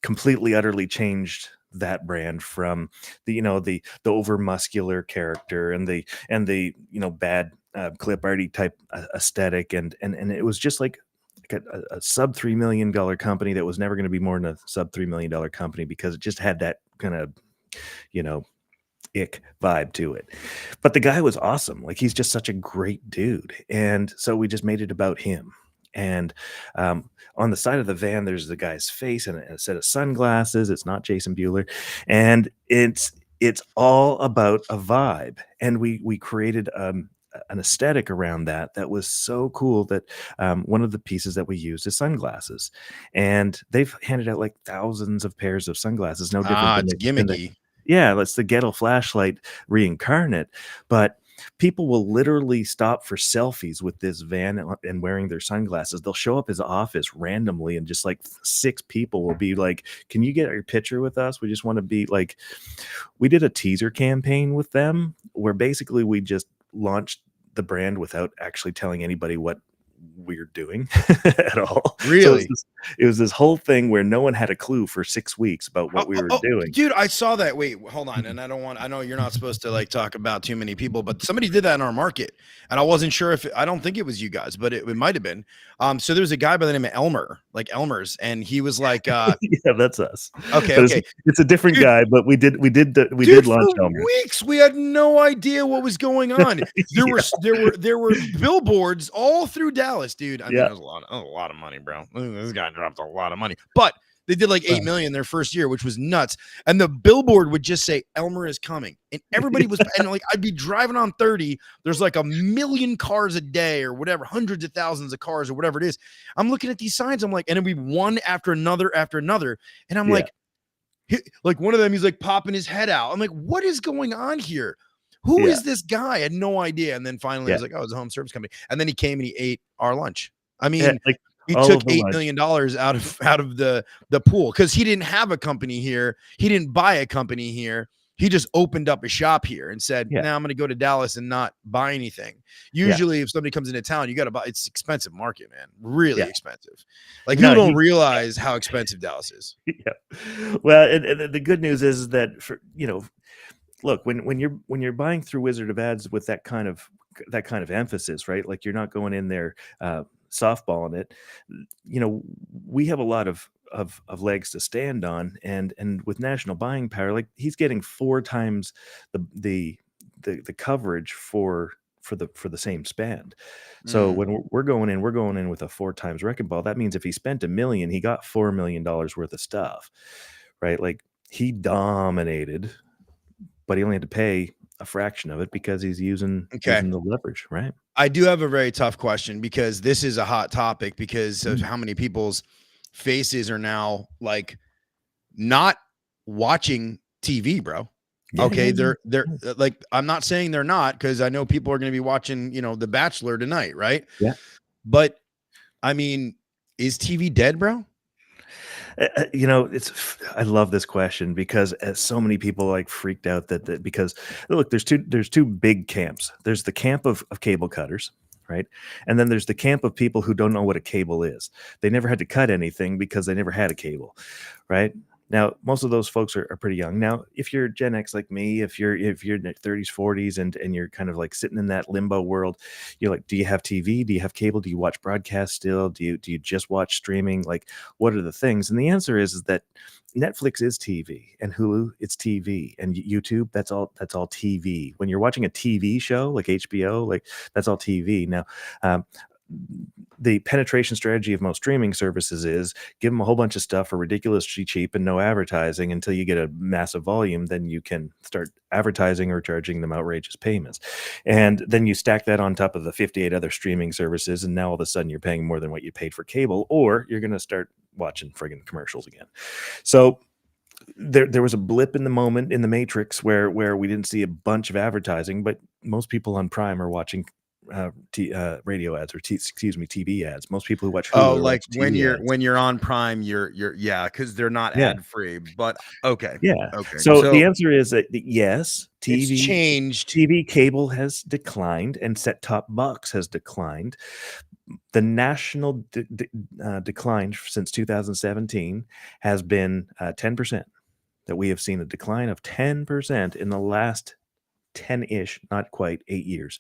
completely utterly changed that brand from the over muscular character and the bad clip arty type aesthetic, and it was just like a sub $3 million company that was never going to be more than a sub $3 million company, because it just had that kind of you know ick vibe to it. But the guy was awesome. Like, he's just such a great dude. And so we just made it about him. And on the side of the van, there's the guy's face and a set of sunglasses. It's not Jason Bueller. And it's all about a vibe. And we created an aesthetic around that was so cool that one of the pieces that we used is sunglasses. And they've handed out like thousands of pairs of sunglasses, no different Ah, than it's the gimmicky. yeah, that's the ghetto flashlight reincarnate. But people will literally stop for selfies with this van and wearing their sunglasses. They'll show up his office randomly, and just like six people will be like, "Can you get your picture with us? We just want to be like." We did a teaser campaign with them where basically we just launched the brand without actually telling anybody what we're doing at all. So Really? it was this whole thing where no one had a clue for 6 weeks about Oh, what we oh, were oh, doing. dude, I saw that. Wait, hold on. And I know you're not supposed to like talk about too many people, but somebody did that in our market. And I wasn't sure I don't think it was you guys, but it might have been. So there was a guy by the name of Elmer, like Elmer's, and he was like, Yeah, that's us. okay, But it's okay. it's a different Dude, guy, but we dude, did for launch Elmer. weeks we had no idea what was going on. There Yeah, were there were billboards all through Dallas, dude. I mean, yeah. it was a lot of money, bro. This guy dropped a lot of money, but they did like 8 million their first year, which was nuts. And the billboard would just say Elmer is coming, and everybody was and like I'd be driving on 30. There's like a million cars a day or whatever, hundreds of thousands of cars or whatever it is. I'm looking at these signs. I'm like, and it'd be one after another, and I'm Yeah, like one of them, he's like popping his head out. I'm like, what is going on here? Who yeah, is this guy? I had no idea. And then finally I yeah, was like, oh, it's a home service company. And then he came and he ate our lunch. I yeah, mean, like he all took of the $8 lunch. million out of the pool because he didn't have a company here. He didn't buy a company here. He just opened up a shop here and said, Yeah, "Now I'm going to go to Dallas and not buy anything." yeah, Usually, if somebody comes into town, you got to buy. It's expensive market, man. Really yeah. expensive. Like people No, don't he realize how expensive Dallas is. yeah. Well, and the good news is that look, when you're buying through Wizard of Ads with that kind of emphasis, right? Like, you're not going in there softballing it. We have a lot of legs to stand on, and with national buying power, like, he's getting 4 times the coverage for the same spend. So Mm. when we're going in with a 4 times wrecking ball. That means if he spent $1 million, he got $4 million worth of stuff, right? Like, he dominated, but he only had to pay a fraction of it because he's using Okay. using the leverage, right? I do have a very tough question because this is a hot topic because of Mm. how many people's faces are now like not watching TV, bro. Yeah, Okay, yeah, yeah, they're yeah. like I'm not saying they're not because I know people are going to be watching, The Bachelor tonight, right? Yeah. But I mean, is TV dead, bro? I love this question because so many people like freaked out that because look, there's two big camps. There's the camp of cable cutters, right? And then there's the camp of people who don't know what a cable is. They never had to cut anything because they never had a cable, right? Now, most of those folks are pretty young. Now, if you're Gen X like me, if you're in your 30s, 40s, and you're kind of like sitting in that limbo world, you're like, do you have TV? Do you have cable? Do you watch broadcast still? Do you just watch streaming? Like, what are the things? And the answer is that Netflix is TV, and Hulu, it's TV, and YouTube, that's all TV. When you're watching a TV show like HBO, like, that's all TV. Now, the penetration strategy of most streaming services is give them a whole bunch of stuff for ridiculously cheap and no advertising until you get a massive volume. Then you can start advertising or charging them outrageous payments. And then you stack that on top of the 58 other streaming services. And now all of a sudden you're paying more than what you paid for cable, or you're going to start watching friggin' commercials again. So there was a blip in the moment in the matrix where we didn't see a bunch of advertising, but most people on Prime are watching radio ads or TV ads. Most people who watch Hulu are like watching TV ads. when you're on Prime, you're because they're not ad free. But okay, Yeah. okay. So the answer is that yes, it's TV changed. TV cable has declined and set-top box has declined. The national decline since 2017 has been 10%. That we have seen a decline of 10% in the last 10-ish, not quite 8 years.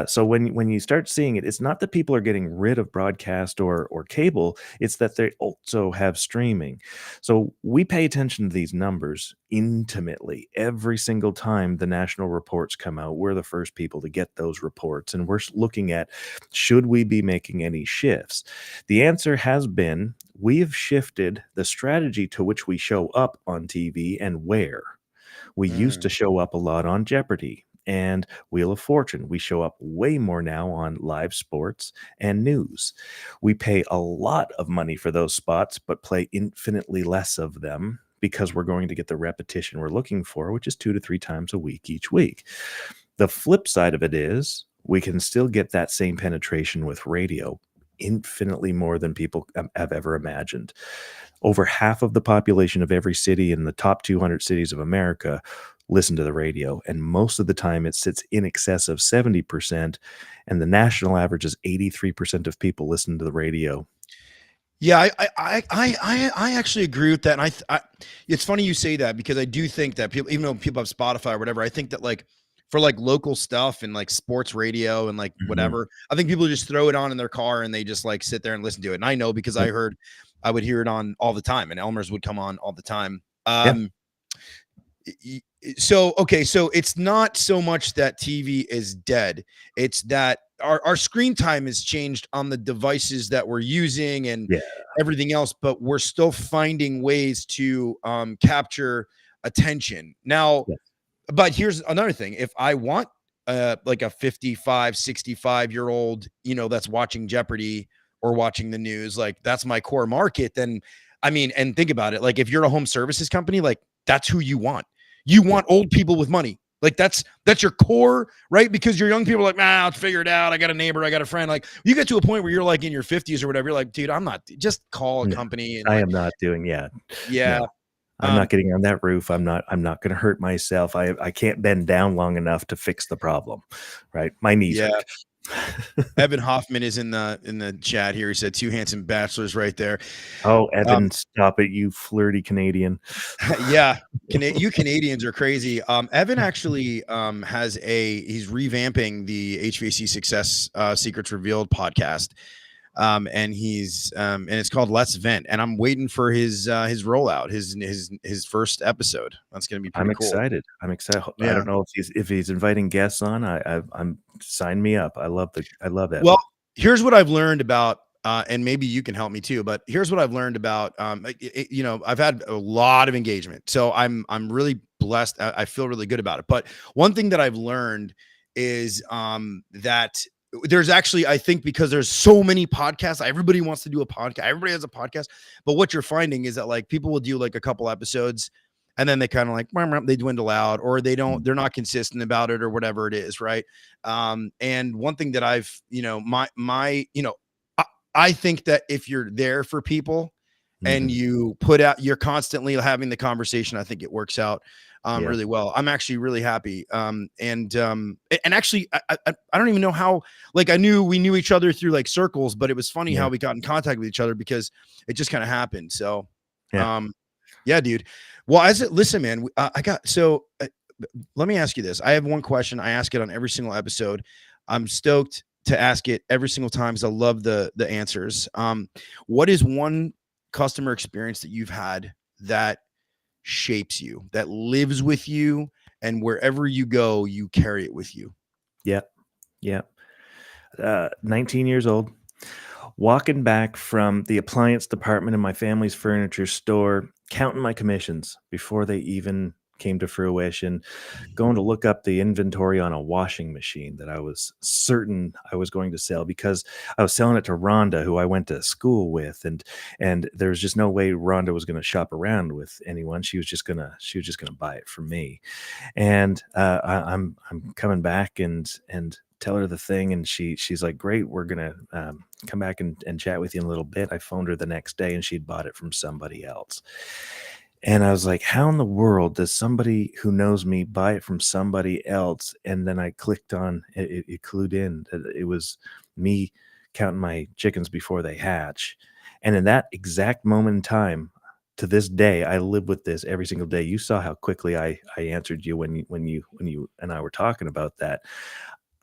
So when you start seeing it, it's not that people are getting rid of broadcast or cable, it's that they also have streaming. So we pay attention to these numbers intimately. Every single time the national reports come out, we're the first people to get those reports. And we're looking at, should we be making any shifts? The answer has been, we have shifted the strategy to which we show up on TV and where. We used to show up a lot on Jeopardy and Wheel of Fortune. We show up way more now on live sports and news. We pay a lot of money for those spots, but play infinitely less of them because we're going to get the repetition we're looking for, which is 2 to 3 times a week each week. The flip side of it is we can still get that same penetration with radio, infinitely more than people have ever imagined. Over half of the population of every city in the top 200 cities of America listen to the radio, and most of the time it sits in excess of 70%, and the national average is 83% of people listen to the radio. Yeah, I actually agree with that, and I it's funny you say that because I do think that people, even though people have Spotify or whatever, I think that like for like local stuff and like sports radio and like whatever, I think people just throw it on in their car and they just like sit there and listen to it. And I know because I would hear it on all the time, and Elmer's would come on all the time. So it's not so much that TV is dead, it's that our screen time has changed on the devices that we're using and everything else, but we're still finding ways to capture attention now. But here's another thing. If I want like a 55, 65-year-old, that's watching Jeopardy or watching the news, like that's my core market, then I mean, and think about it, like if you're a home services company, like that's who you want. You want old people with money. Like that's your core, right? Because your young people are like, I'll figure it out. I got a neighbor, I got a friend. Like you get to a point where you're like in your 50s or whatever. You're like, dude, I'm not, just call a company. And I like, am not doing No. I'm not getting on that roof. I'm not going to hurt myself. I can't bend down long enough to fix the problem. Right. My knees hurt. Evan Hoffman is in the chat here. He said 2 handsome bachelors right there. Oh, Evan, stop it, you flirty Canadian. Yeah, you Canadians are crazy. Evan actually he's revamping the HVAC Success Secrets Revealed podcast. And he's and it's called Let's Vent, and I'm waiting for his rollout, his first episode. That's going to be pretty cool. I'm excited. I don't know if he's inviting guests on. I'm sign me up. I love that. Well, here's what I've learned about and maybe you can help me too, but here's what I've learned about I've had a lot of engagement, so I'm really blessed. I feel really good about it. But one thing that I've learned is that there's actually, I think because there's so many podcasts, everybody wants to do a podcast. Everybody has a podcast. But what you're finding is that like people will do like a couple episodes and then they kind of like, they dwindle out, or they're not consistent about it or whatever it is. Right. And one thing that I've, I think that if you're there for people and you put out, you're constantly having the conversation, I think it works out really well. I'm actually really happy. And actually, I don't even know how, like, we knew each other through like circles, but it was funny how we got in contact with each other because it just kind of happened. So, yeah, dude. Well, listen, man, let me ask you this. I have one question. I ask it on every single episode. I'm stoked to ask it every single time because I love the answers. What is one customer experience that you've had that shapes you, that lives with you, and wherever you go, you carry it with you? Yeah. 19 years old, walking back from the appliance department in my family's furniture store, counting my commissions before they even came to fruition, going to look up the inventory on a washing machine that I was certain I was going to sell because I was selling it to Rhonda, who I went to school with, and there was just no way Rhonda was going to shop around with anyone. She was just gonna buy it from me. And I'm coming back and tell her the thing, and she's like, great, we're gonna come back and chat with you in a little bit. I phoned her the next day and she'd bought it from somebody else. And I was like, how in the world does somebody who knows me buy it from somebody else? And then I clicked on it, it clued in that it was me counting my chickens before they hatch. And in that exact moment in time, to this day, I live with this every single day. You saw how quickly I answered you when you and I were talking about that.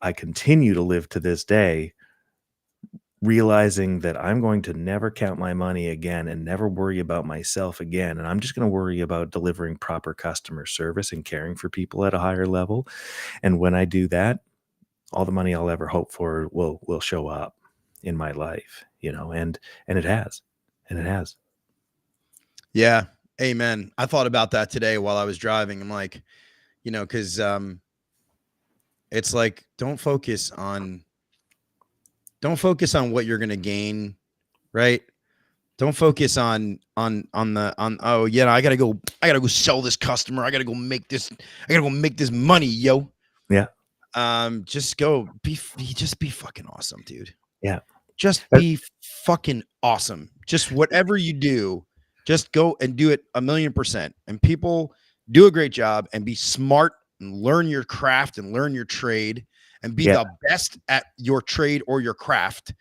I continue to live to this day, realizing that I'm going to never count my money again and never worry about myself again. And I'm just going to worry about delivering proper customer service and caring for people at a higher level. And when I do that, all the money I'll ever hope for will show up in my life, and it has. And it has. Yeah. Amen. I thought about that today while I was driving. I'm like, because it's like, don't focus on what you're going to gain, right? Don't focus on oh yeah, I gotta go sell this customer. I gotta go make this money, yo. Yeah. Just be fucking awesome, dude. Yeah. Just be fucking awesome. Just whatever you do, just go and do it 1,000,000%. And people do a great job and be smart and learn your craft and learn your trade and be the best at your trade or your craft.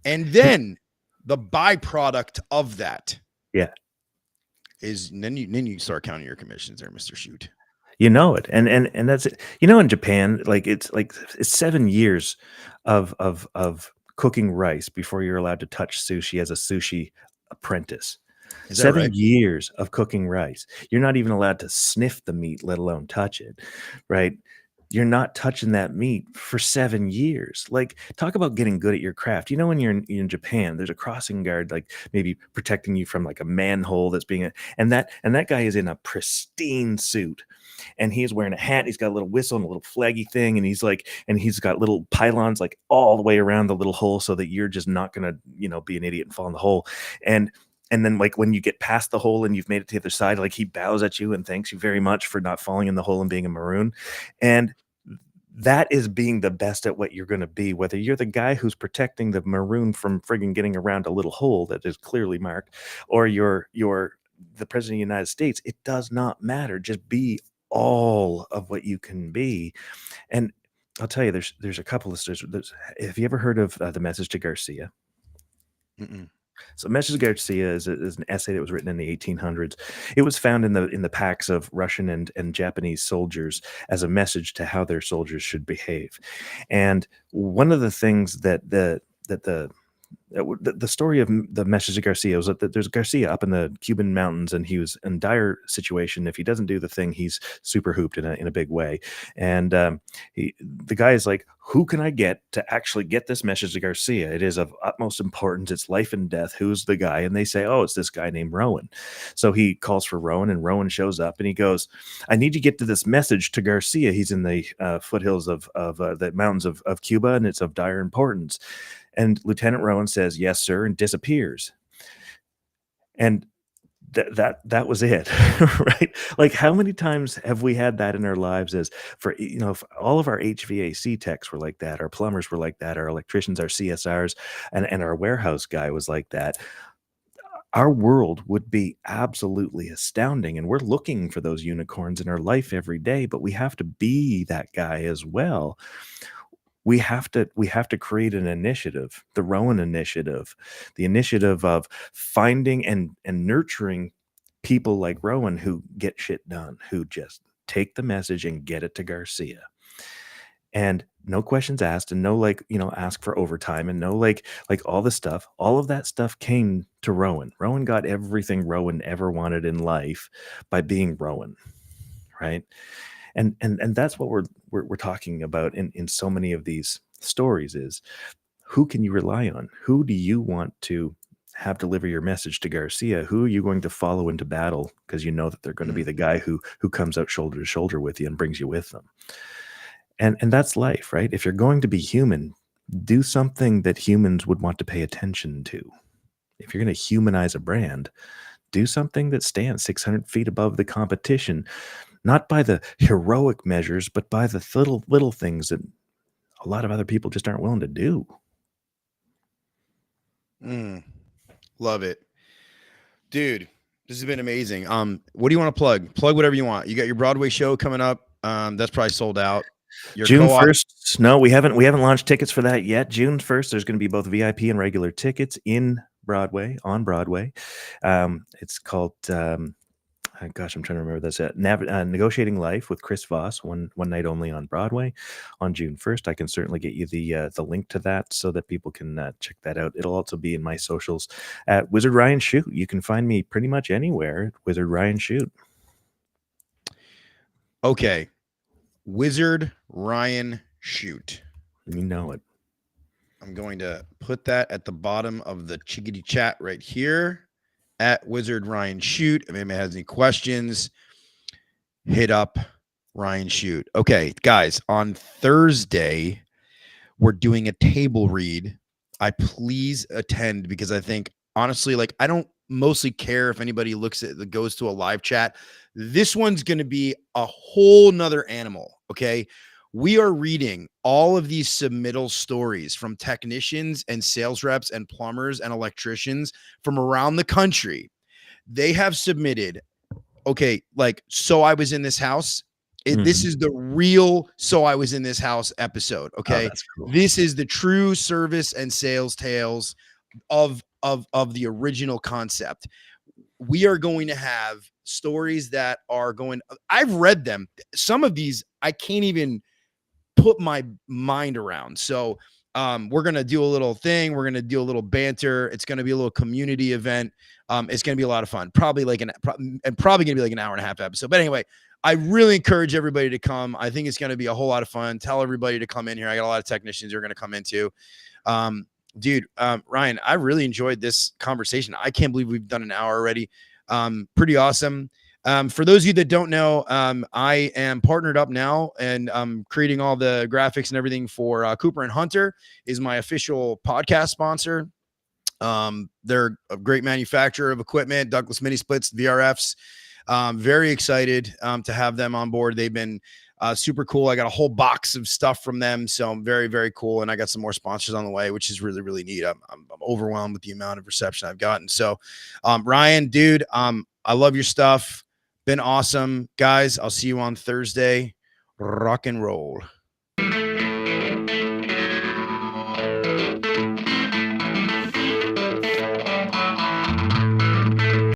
And then the byproduct of that is then you start counting your commissions there, Mr. Chute. You know it. And that's it. In Japan, it's 7 years of cooking rice before you're allowed to touch sushi as a sushi apprentice. Is that 7 right? years of cooking rice. You're not even allowed to sniff the meat, let alone touch it, right? You're not touching that meat for 7 years. Like, talk about getting good at your craft. When you're in Japan, there's a crossing guard, like maybe protecting you from like a manhole that's and that guy is in a pristine suit, and he's wearing a hat. He's got a little whistle and a little flaggy thing, and he's got little pylons like all the way around the little hole so that you're just not gonna, be an idiot and fall in the hole. And then, like, when you get past the hole and you've made it to the other side, like, he bows at you and thanks you very much for not falling in the hole and being a maroon. And that is being the best at what you're going to be, whether you're the guy who's protecting the maroon from friggin' getting around a little hole that is clearly marked, or you're the president of the United States. It does not matter. Just be all of what you can be. And I'll tell you, there's a couple of stories. Have you ever heard of The Message to Garcia? Mm-mm. So Message to Garcia is an essay that was written in the 1800s. It was found in the packs of Russian and Japanese soldiers as a message to how their soldiers should behave. And one of the things that the story of the Message to Garcia was that there's Garcia up in the Cuban mountains, and he was in dire situation. If he doesn't do the thing, he's super hooped in a big way. And the guy is like, who can I get to actually get this message to Garcia? It is of utmost importance. It's life and death. Who's the guy? And they say, oh, it's this guy named Rowan. So he calls for Rowan, and Rowan shows up, and he goes, I need to get to this message to Garcia. He's in the foothills of the mountains of Cuba, and it's of dire importance. And Lieutenant Rowan says, yes, sir, and disappears. And that was it, right? Like, how many times have we had that in our lives? As for, if all of our HVAC techs were like that, our plumbers were like that, our electricians, our CSRs, and our warehouse guy was like that, our world would be absolutely astounding. And we're looking for those unicorns in our life every day, but we have to be that guy as well. We have to create an initiative, the Rowan initiative, the initiative of finding and nurturing people like Rowan who get shit done, who just take the message and get it to Garcia. And no questions asked, and no ask for overtime, and no like all this stuff. All of that stuff came to Rowan. Rowan got everything Rowan ever wanted in life by being Rowan, right? And that's what we're talking about in so many of these stories is, who can you rely on? Who do you want to have deliver your message to Garcia? Who are you going to follow into battle because you know that they're going to be the guy who comes out shoulder to shoulder with you and brings you with them? And that's life, right? If you're going to be human, do something that humans would want to pay attention to. If you're going to humanize a brand, do something that stands 600 feet above the competition, not by the heroic measures, but by the little things that a lot of other people just aren't willing to do. Love it, dude. This has been amazing. What do you want to plug? Plug whatever you want. You got your Broadway show coming up. That's probably sold out. Your June co-op- 1st. No, we haven't launched tickets for that yet. June 1st, there's going to be both VIP and regular tickets on Broadway. It's called gosh, I'm trying to remember this. Negotiating Life with Chris Voss, one night only on Broadway on June 1st. I can certainly get you the link to that so that people can check that out. It'll also be in my socials at Wizard Ryan Chute. You can find me pretty much anywhere at Wizard Ryan Chute. Okay. Wizard Ryan Chute. You know it. I'm going to put that at the bottom of the chickadee chat right here at Wizard Ryan Chute. If anybody has any questions, hit up Ryan Chute. Okay, guys, on Thursday, we're doing a table read. I please attend because I think, honestly, like, I don't mostly care if anybody goes to a live chat. This one's going to be a whole nother animal. Okay. We are reading all of these submittal stories from technicians and sales reps and plumbers and electricians from around the country. They have submitted, okay, like, so I was in this house. This is the real So I Was in This House episode. Okay. Oh, that's cool. This is the true service and sales tales of the original concept. We are going to have stories that are going, I've read them. Some of these I can't even put my mind around. So we're going to do a little thing. We're going to do a little banter. It's going to be a little community event. It's going to be a lot of fun. Probably going to be like an hour and a half episode. But anyway, I really encourage everybody to come. I think it's going to be a whole lot of fun. Tell everybody to come in here. I got a lot of technicians who are going to come in too. Dude, Ryan, I really enjoyed this conversation. I can't believe we've done an hour already. Pretty awesome. For those of you that don't know, I am partnered up now and I'm creating all the graphics and everything for Cooper and Hunter is my official podcast sponsor. They're a great manufacturer of equipment, Douglas mini splits, VRFs. Very excited to have them on board. They've been super cool. I got a whole box of stuff from them. So I'm very, very cool. And I got some more sponsors on the way, which is really, really neat. I'm overwhelmed with the amount of reception I've gotten. So Ryan, dude, I love your stuff. Been awesome. Guys, I'll see you on Thursday. Rock and roll.